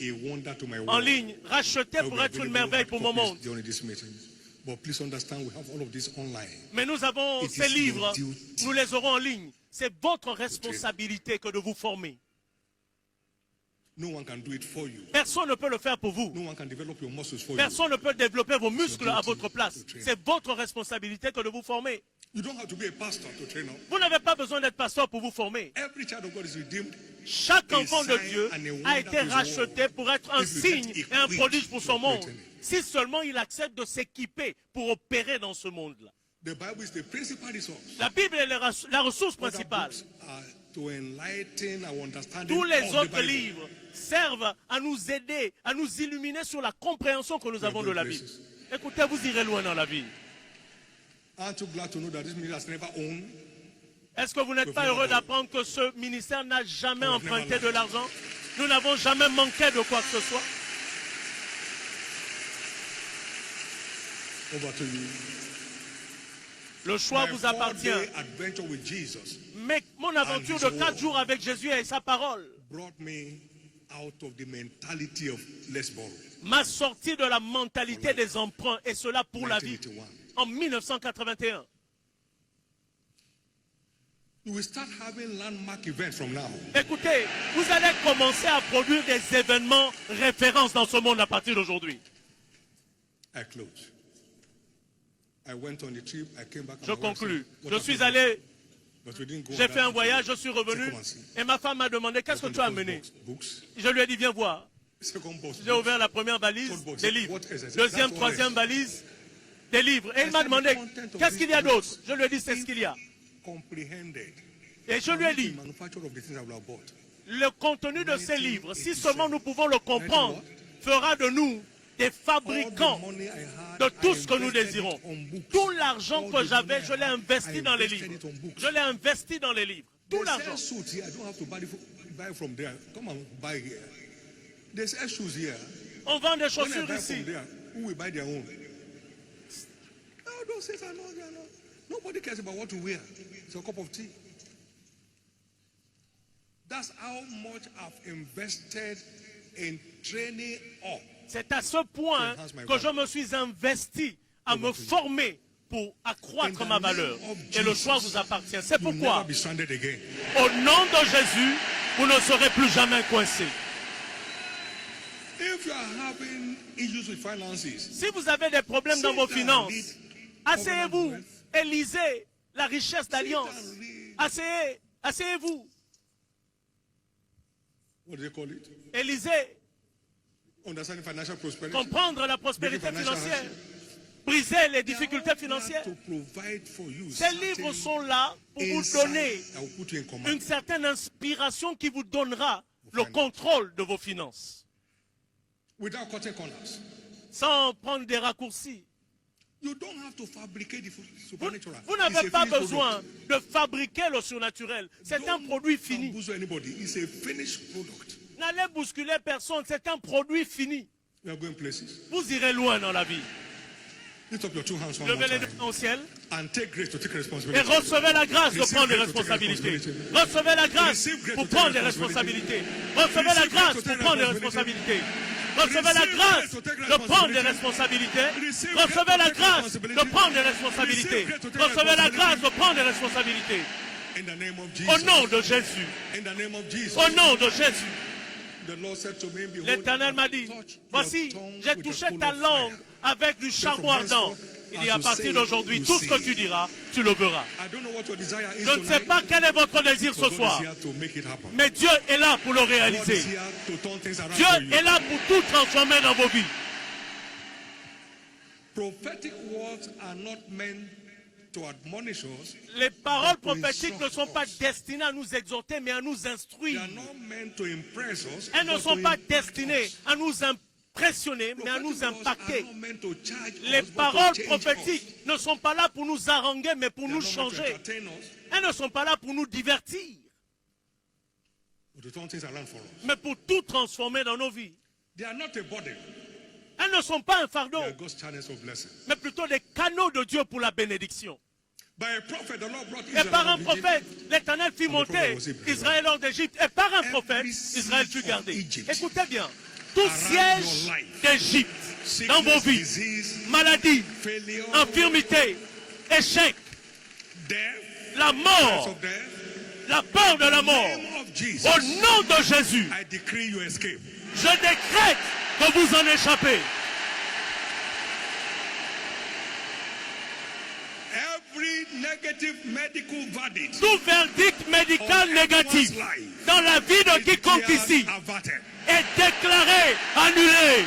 en ligne, racheté pour être une merveille pour mon monde. Mais nous avons ces livres, nous les aurons en ligne. C'est votre responsabilité que de vous former. Personne ne peut le faire pour vous. Personne ne peut développer vos muscles à votre place. C'est votre responsabilité que de vous former. Vous n'avez pas besoin d'être pasteur pour vous former. Chaque enfant de Dieu a été racheté pour être un signe et un prodige pour son monde. Si seulement il accepte de s'équiper pour opérer dans ce monde-là. La Bible est la ressource principale. Tous les autres livres servent à nous aider, à nous illuminer sur la compréhension que nous avons de la Bible. Écoutez, vous irez loin dans la vie. Est-ce que vous n'êtes pas heureux d'apprendre que ce ministère n'a jamais emprunté de l'argent? Nous n'avons jamais manqué de quoi que ce soit. Le choix vous appartient. Mais mon aventure de 4 jours avec Jésus et sa parole m'a sorti de la mentalité des emprunts, et cela pour la vie, en 1981. You will start having landmark events from now. Écoutez, vous allez commencer à produire des événements références dans ce monde à partir d'aujourd'hui. I close. I went on a trip, I came back. Je conclus. Je suis allé, j'ai fait un voyage, je suis revenu et ma femme m'a demandé qu'est-ce que tu as amené. Je lui ai dit viens voir. J'ai ouvert la première valise, des livres. Deuxième, troisième valise, des livres. Et il m'a demandé qu'est-ce qu'il y a d'autre. Je lui ai dit c'est ce qu'il y a. Et je lui ai dit le contenu de ces livres, si seulement nous pouvons le comprendre, fera de nous des fabricants de tout ce que nous désirons. Tout l'argent que j'avais, je l'ai investi dans les livres. Je l'ai investi dans les livres. Tout l'argent. On vend des chaussures ici. Nobody cares about what to wear. It's a cup of tea. That's how much I've invested in training up. C'est à ce point que je me suis investi à me former pour accroître ma valeur. Et le choix vous appartient. C'est pourquoi, au nom de Jésus, vous ne serez plus jamais coincé. Si vous avez des problèmes dans vos finances, asseyez-vous et lisez la richesse d'alliance. Asseyez-vous. Et lisez. Comprendre la prospérité financière. Briser les difficultés financières. Ces livres sont là pour vous donner une certaine inspiration qui vous donnera le contrôle de vos finances. Sans prendre des raccourcis. Vous n'avez pas besoin de fabriquer le surnaturel. C'est un produit fini. N'allez bousculer personne, c'est un produit fini. Vous irez loin dans la vie. Levez les deux mains au ciel et recevez la grâce de prendre des responsabilités. Recevez la grâce pour prendre des responsabilités. Recevez la grâce pour prendre des responsabilités. Recevez la grâce de prendre des responsabilités. Recevez la grâce de prendre des responsabilités. Recevez la grâce de prendre des responsabilités. Au nom de Jésus. Au nom de Jésus. L'Éternel m'a dit, voici, j'ai touché ta langue avec du charbon ardent. Il dit, à partir d'aujourd'hui, tout ce que tu diras, tu le verras. Je ne sais pas quel est votre désir ce soir, mais Dieu est là pour le réaliser. Dieu est là pour tout transformer dans vos vies. Les paroles prophétiques ne sont pas destinées à nous exhorter, mais à nous instruire. Elles ne sont pas destinées à nous impressionner, mais à nous impacter. Les paroles prophétiques ne sont pas là pour nous haranguer, mais pour nous changer. Elles ne sont pas là pour nous divertir, mais pour tout transformer dans nos vies. Elles ne sont pas un fardeau, mais plutôt des canaux de Dieu pour la bénédiction. Et par un prophète, l'Éternel fit monter Israël hors d'Égypte. Et par un prophète, Israël fut gardé. Écoutez bien, tout siège d'Égypte dans vos vies, maladie, infirmité, échec, la mort, la peur de la mort, au nom de Jésus, je décrète que vous en échappez. Tout verdict médical négatif dans la vie de quiconque ici est déclaré annulé.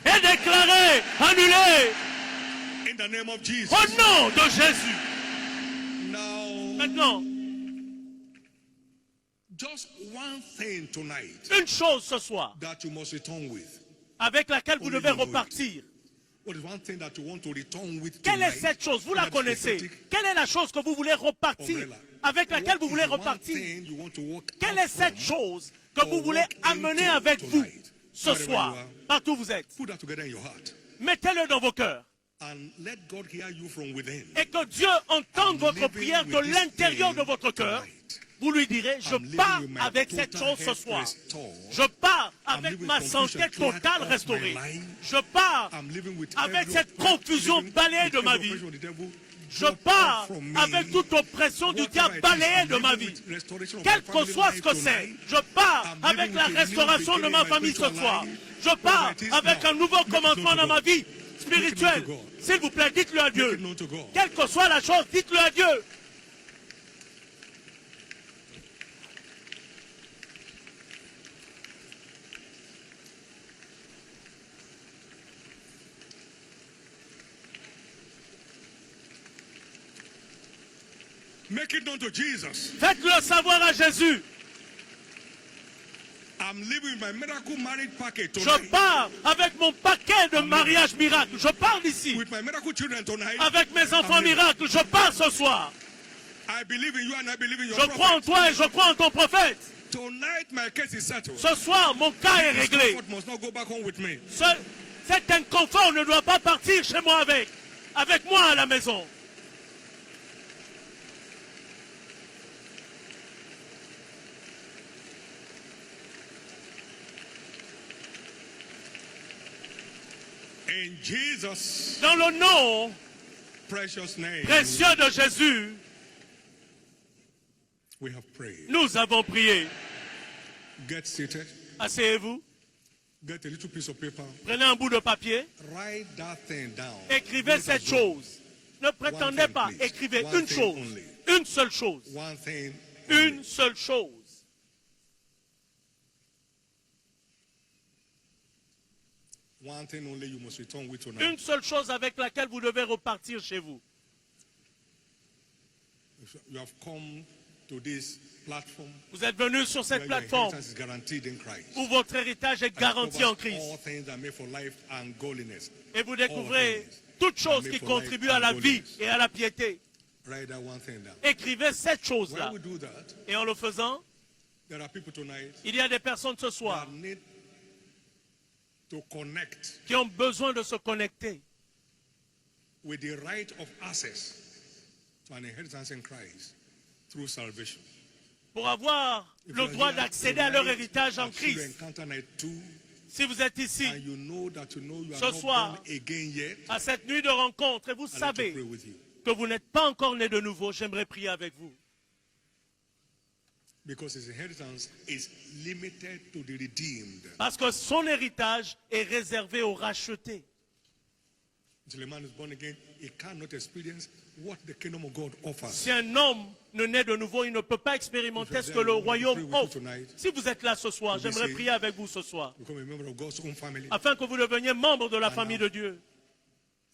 Est déclaré annulé. Au nom de Jésus. Maintenant, une chose ce soir avec laquelle vous devez repartir. Quelle est cette chose? Vous la connaissez. Quelle est la chose que vous voulez repartir? Avec laquelle vous voulez repartir? Quelle est cette chose que vous voulez amener avec vous ce soir, partout où vous êtes? Mettez-le dans vos cœurs. Et que Dieu entende votre prière de l'intérieur de votre cœur. Vous lui direz, je pars avec cette chose ce soir. Je pars avec ma santé totale restaurée. Je pars avec cette confusion balayée de ma vie. Je pars avec toute oppression du diable balayée de ma vie. Quel que soit ce que c'est, je pars avec la restauration de ma famille ce soir. Je pars avec un nouveau commencement dans ma vie spirituelle. S'il vous plaît, dites-le à Dieu. Quelle que soit la chose, dites-le à Dieu. Make it known to Jesus. Faites-le savoir à Jésus. I'm living my miracle marriage package Je tonight. pars avec mon paquet de mariage miracle. Je pars d'ici. With my miracle children tonight. Avec mes enfants miracles, je pars ce soir. I believe in you and I believe in your Je crois en prophet. toi et je crois en ton prophète. Tonight my case is settled. Ce soir, mon cas est This réglé. comfort must not go back home with me. Cet inconfort ne doit pas partir chez moi avec moi à la maison. In Jesus' Dans le nom precious name, précieux de Jésus, we have prayed. nous avons prié. Get seated. Asseyez-vous, Get a little piece of paper. prenez un bout de papier, Write that thing down. écrivez cette chose. Ne prétendez pas, please. écrivez One une thing chose, only. une seule chose, One thing. une seule chose. One thing only you must return with Une tonight. seule chose avec laquelle vous devez repartir chez vous. You have come to this platform Vous êtes venus sur cette where your plateforme inheritance is guaranteed in Christ. où votre héritage est And garanti covers en Christ. all things that are made for life and godliness. Et vous découvrez toutes choses qui contribuent à la vie et à la piété. Write that one thing down. Écrivez cette chose-là. When we do that, Et en le faisant, there are people tonight il y a des personnes ce soir that need to connect qui ont besoin de se connecter with the right of access to an inheritance in Christ through salvation. pour avoir If le you are droit here d'accéder à leur tonight héritage en and you Christ. encounter night 2, Si vous êtes ici and you know you are Ce not soir, born again yet, à cette nuit de rencontre et vous I'd like to savez pray with you. que vous n'êtes pas encore né de nouveau, j'aimerais prier avec vous. Because his inheritance is limited to the redeemed. Parce que son héritage est réservé aux rachetés. Until a man is born again, he cannot experience what the kingdom of God offers. Si un homme ne naît de nouveau, il ne peut pas expérimenter ce que le royaume offre. Si vous êtes là ce soir, j'aimerais prier avec vous ce soir, Become a member of God's own family. afin que vous deveniez membre de la famille de Dieu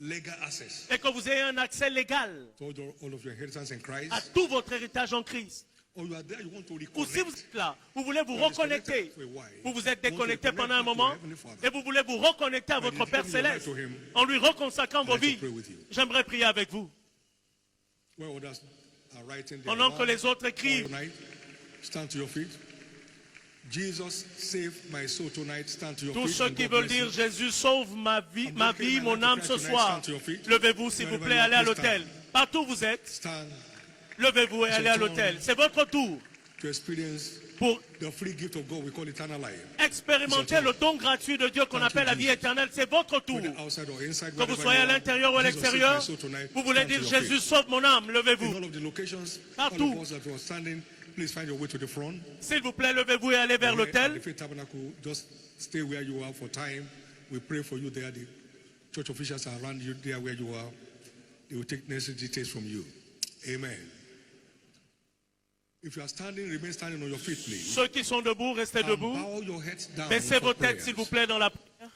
Legal access et que vous ayez un accès légal to all of your inheritance in Christ. à tout votre héritage en Christ. Or you are there, you want to Ou si vous reconnect. êtes là, vous voulez vous reconnecter, vous vous êtes déconnecté pendant un moment et vous voulez vous reconnecter à votre Père Céleste en lui reconsacrant vos vies, j'aimerais prier avec vous. Where others are writing their Pendant que word les autres écrivent, tonight, stand to your feet. Jesus, save my soul tonight. Stand to your tous feet. ceux and qui God veulent bless dire you. Jésus sauve ma vie, mon âme ce soir, levez-vous s'il vous plaît, allez à l'autel. Partout où vous êtes, Stand levez-vous et allez à l'autel. C'est votre tour to experience pour the free gift of God we call eternal life. expérimenter le don gratuit de Dieu qu'on appelle la vie éternelle. C'est votre tour. Whether outside or inside, Que vous wherever soyez you à are, l'intérieur ou à Jesus, save l'extérieur, my soul tonight. vous voulez Stand to dire your feet. Jésus sauve mon âme, In levez-vous. all of the locations, Partout. all of us that were standing, please find your way to the front. S'il vous plaît, levez-vous et allez vers At l'autel. the Faith Tabernacle, just stay where you are for time. We pray for you there. The church officials are around you there where you are. They will take necessary details from you. Amen. If you are standing, remain standing on your feet, please. Ceux qui sont debout, restez And debout. bow your heads down Baissez for vos têtes, s'il vous prayers. plaît, dans la prière.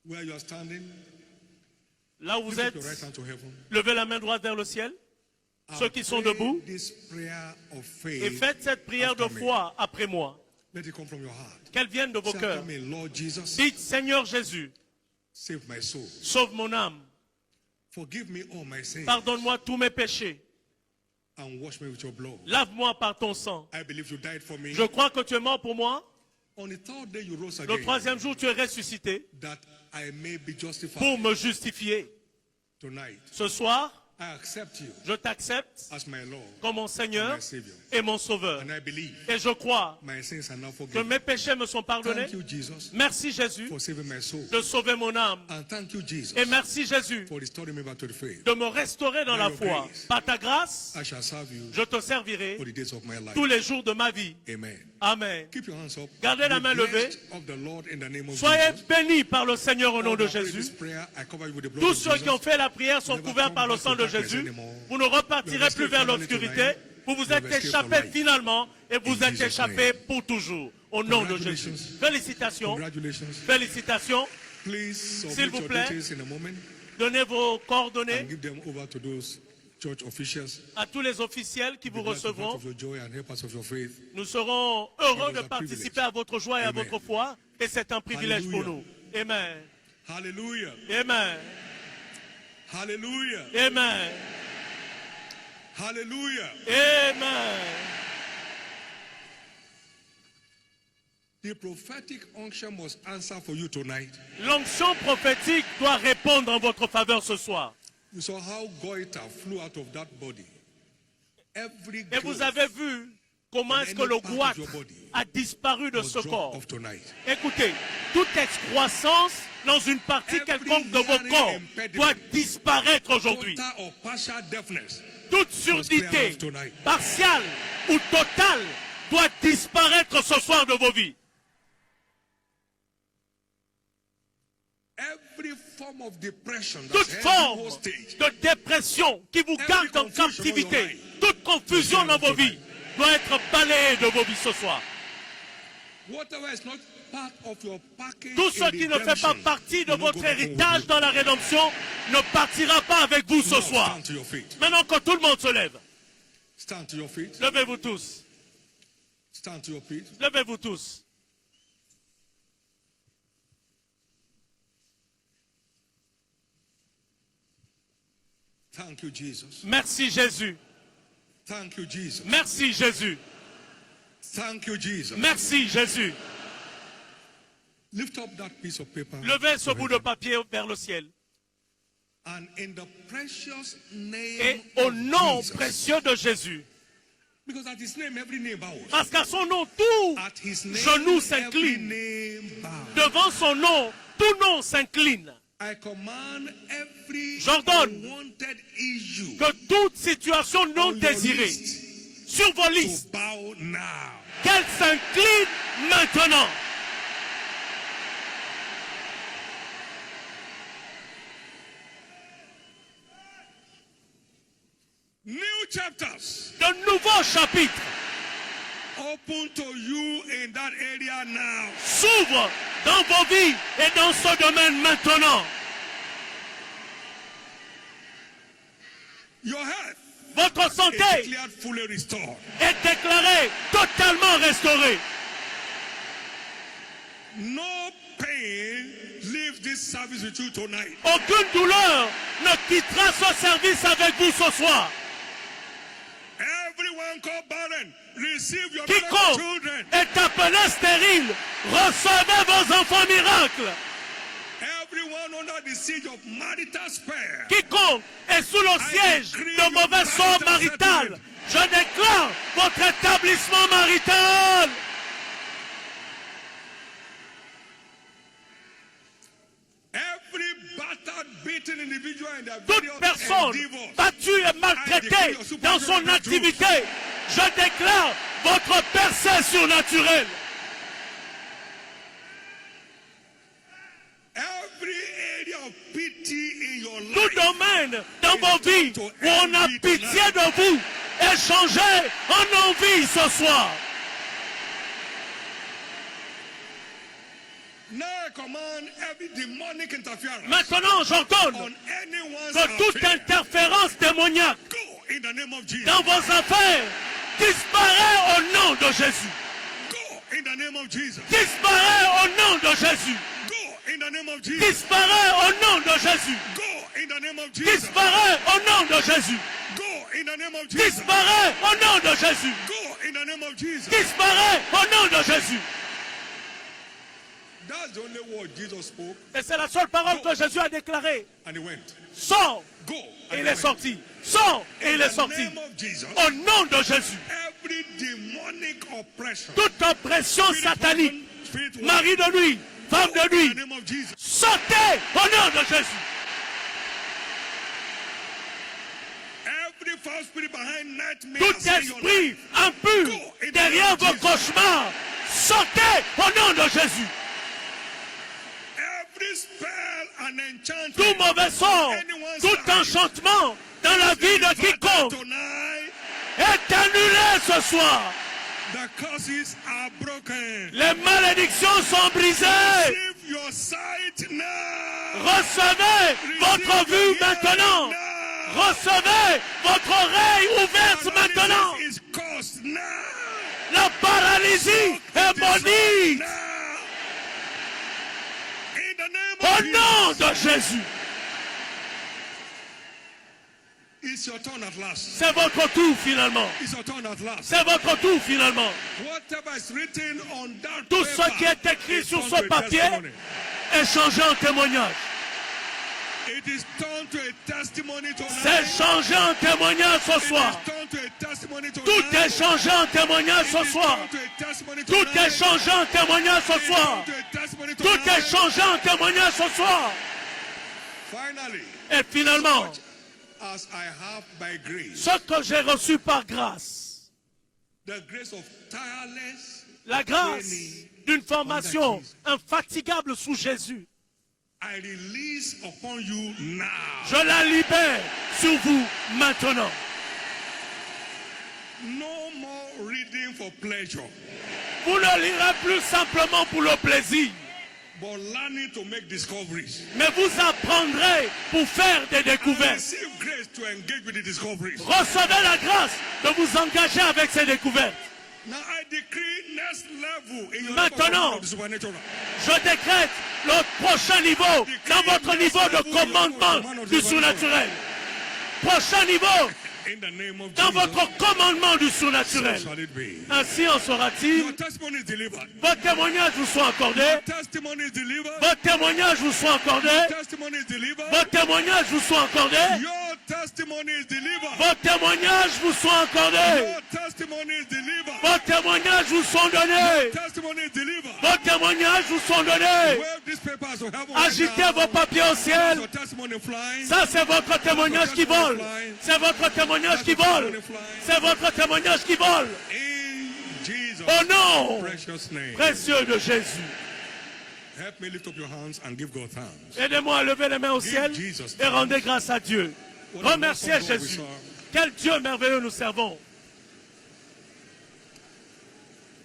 Where you are standing, Là où vous lift up êtes, your right hand to heaven. levez la main droite vers le ciel. And Ceux qui sont pray debout, this prayer of et faith. faites cette prière de after me. foi après moi. Let it come from your heart. Qu'elle vienne de vos Say after cœurs. me, Lord Jesus, Dites, Seigneur Jésus, save my soul. sauve mon âme. Forgive me all my sins Pardonne-moi tous mes péchés. and wash me with your blood. Lave-moi par ton sang. I believe you died for me. Je crois que tu es mort pour moi. On the third day you rose Le again, troisième jour, tu es ressuscité that I may be justified pour me justifier. tonight. Ce soir, I accept you je t'accepte as my Lord comme mon and Seigneur my Savior. et mon Sauveur. And I believe Et je crois my sins are now que forgiven. mes péchés me sont pardonnés. Thank you, Jesus, Merci Jésus for saving my soul. de sauver mon âme. And thank you, Jesus, Et merci Jésus for restoring me back to the faith. de me restaurer dans By la your foi. grace, Par ta grâce, I shall serve you je te servirai for the days of my life. tous les jours de ma vie. Amen. Amen. Keep your hands up. Gardez la Be main levée. blessed of the Lord in the name of Soyez Jesus. bénis par le Seigneur au nom All de that pray this Jésus. prayer, I cover you with the blood Tous of ceux qui ont Jesus. fait la prière sont Never couverts come par le back sang to de darkness Jésus. anymore. Vous ne repartirez plus vers l'obscurité. Vous vous êtes échappés finalement et vous êtes échappés pour toujours. Au nom de Jésus. Félicitations. Congratulations. Félicitations. Please S'il submit vous your plaît. details in a moment Donnez vos and coordonnées give them over to those church officials. à tous les officiels qui vous Be glad to be part recevront. of your joy and help us of your faith. Nous serons heureux It de is a participer privilege. à votre joie et à Amen. votre foi. Et c'est un privilège pour Hallelujah. nous. Amen. Hallelujah. Amen. Hallelujah. Amen. Hallelujah. Amen. The prophetic unction must answer for you tonight. L'onction prophétique doit répondre en votre faveur ce soir. You saw how goiter flew out of that body. Every Et vous growth avez vu comment est-ce que le goitre a disparu de must ce drop corps. off tonight. Écoutez, toute excroissance dans une partie quelconque de vos corps doit disparaître aujourd'hui. Total or partial deafness. Toute surdité, partielle ou totale, doit disparaître ce soir de vos vies. Every form of depression Toute that's forme held you hostage de dépression qui vous garde en captivité, toute confusion dans vos vies, doit être balayée de vos vies ce soir. whatever is not part of your package Tout ce in qui ne fait pas redemption partie de will not votre go back home with héritage you. dans la rédemption ne partira pas avec vous ce Now soir. stand to your feet. Maintenant que tout le monde se lève, Stand to your feet. levez-vous tous. Stand to your feet. Levez-vous tous. Thank you, Jesus. Merci Jésus. Thank you, Jesus. Merci Jésus. Thank you, Jesus. Merci Jésus. Lift up that piece of paper. Levez ce bout de papier vers le ciel. And in the precious Et name au of nom Jesus. précieux de Jésus. Because at his name, every name bows. Parce qu'à son nom, tout At his name, genou every s'incline. name bows. Devant son nom, tout nom s'incline. I command every J'ordonne unwanted issue que toute situation non on your désirée list sur vos to listes, bow now. qu'elle s'incline maintenant. New chapters De nouveaux chapitres open to you in that area now. s'ouvrent dans vos vies et dans ce domaine maintenant. Your health Votre is santé declared fully restored. est déclarée totalement restaurée. No pain leaves this service with you tonight. Aucune douleur ne quittera ce service avec vous ce soir. Everyone called barren, receive your miracle Quiconque children. est appelé stérile, recevez vos enfants miracles. Everyone under the siege of marital spare. Quiconque est sous le siège de mauvais sort marital, je déclare votre établissement marital. Every battered, beaten individual in their Toute various personne endeavors. battue et maltraitée dans son activité, je déclare votre percée surnaturelle. Every area of pity in your Tout life. domaine dans vos vies où on a pitié de vous est changé en envie ce soir. Now I command every demonic interference Maintenant, j'ordonne on anyone's que toute affair. interférence démoniaque Go in the name of Jesus. dans vos affaires disparaît au nom de Jésus. Go in the name of Jesus. Disparaît au nom de Jésus. Go in the name of Jesus. Disparaît au nom de Jésus. Go in the name of Jesus. Disparaît au nom de Jésus. Go in the name of Jesus. Disparaît au nom de Jésus. Go in the name of Jesus. Disparaît au nom de Jésus. That's the only word Jesus spoke. Et c'est la seule parole que Jésus a déclarée. And he went. Sors. Go. Et il est sorti. Sors. Et il est sorti. Au nom de Jésus. Every demonic oppression. Toute oppression satanique. Mari de nuit. Femme de nuit. Sortez au nom de Jésus. Tout esprit impur derrière vos cauchemars. Sortez au nom de Jésus. Tout mauvais sort, tout enchantement dans la vie de quiconque est annulé ce soir. Les malédictions sont brisées. Recevez votre vue maintenant. Recevez votre oreille ouverte maintenant. La paralysie est maudite. Au nom de Jésus. C'est votre tour finalement. C'est votre tour finalement. Tout ce qui est écrit sur ce papier est changé en témoignage. C'est changé en témoignage ce soir. Tout est changé en témoignage ce soir. Tout est changé en témoignage ce soir. Tout est changé en témoignage ce soir. Et finalement, ce que j'ai reçu par grâce, la grâce d'une formation infatigable sous Jésus, je la libère sur vous maintenant. Vous ne lirez plus simplement pour le plaisir, mais vous apprendrez pour faire des découvertes. Recevez la grâce de vous engager avec ces découvertes. Maintenant, je décrète le prochain niveau dans votre niveau de commandement du surnaturel. Prochain niveau dans votre commandement du surnaturel. Ainsi en sera-t-il. Vos témoignages vous sont accordés. Vos témoignages vous sont accordés. Vos témoignages vous sont accordés. Vos témoignages vous sont accordés. Vos témoignages vous sont donnés. Vos témoignages vous sont donnés. Agitez vos papiers au ciel. Ça, c'est votre témoignage qui vole. C'est votre témoignage qui vole. C'est votre témoignage qui vole. Au nom précieux de Jésus. Aidez-moi à lever les mains au ciel et rendez grâce à Dieu. Remerciez Jésus. Quel Dieu merveilleux nous servons.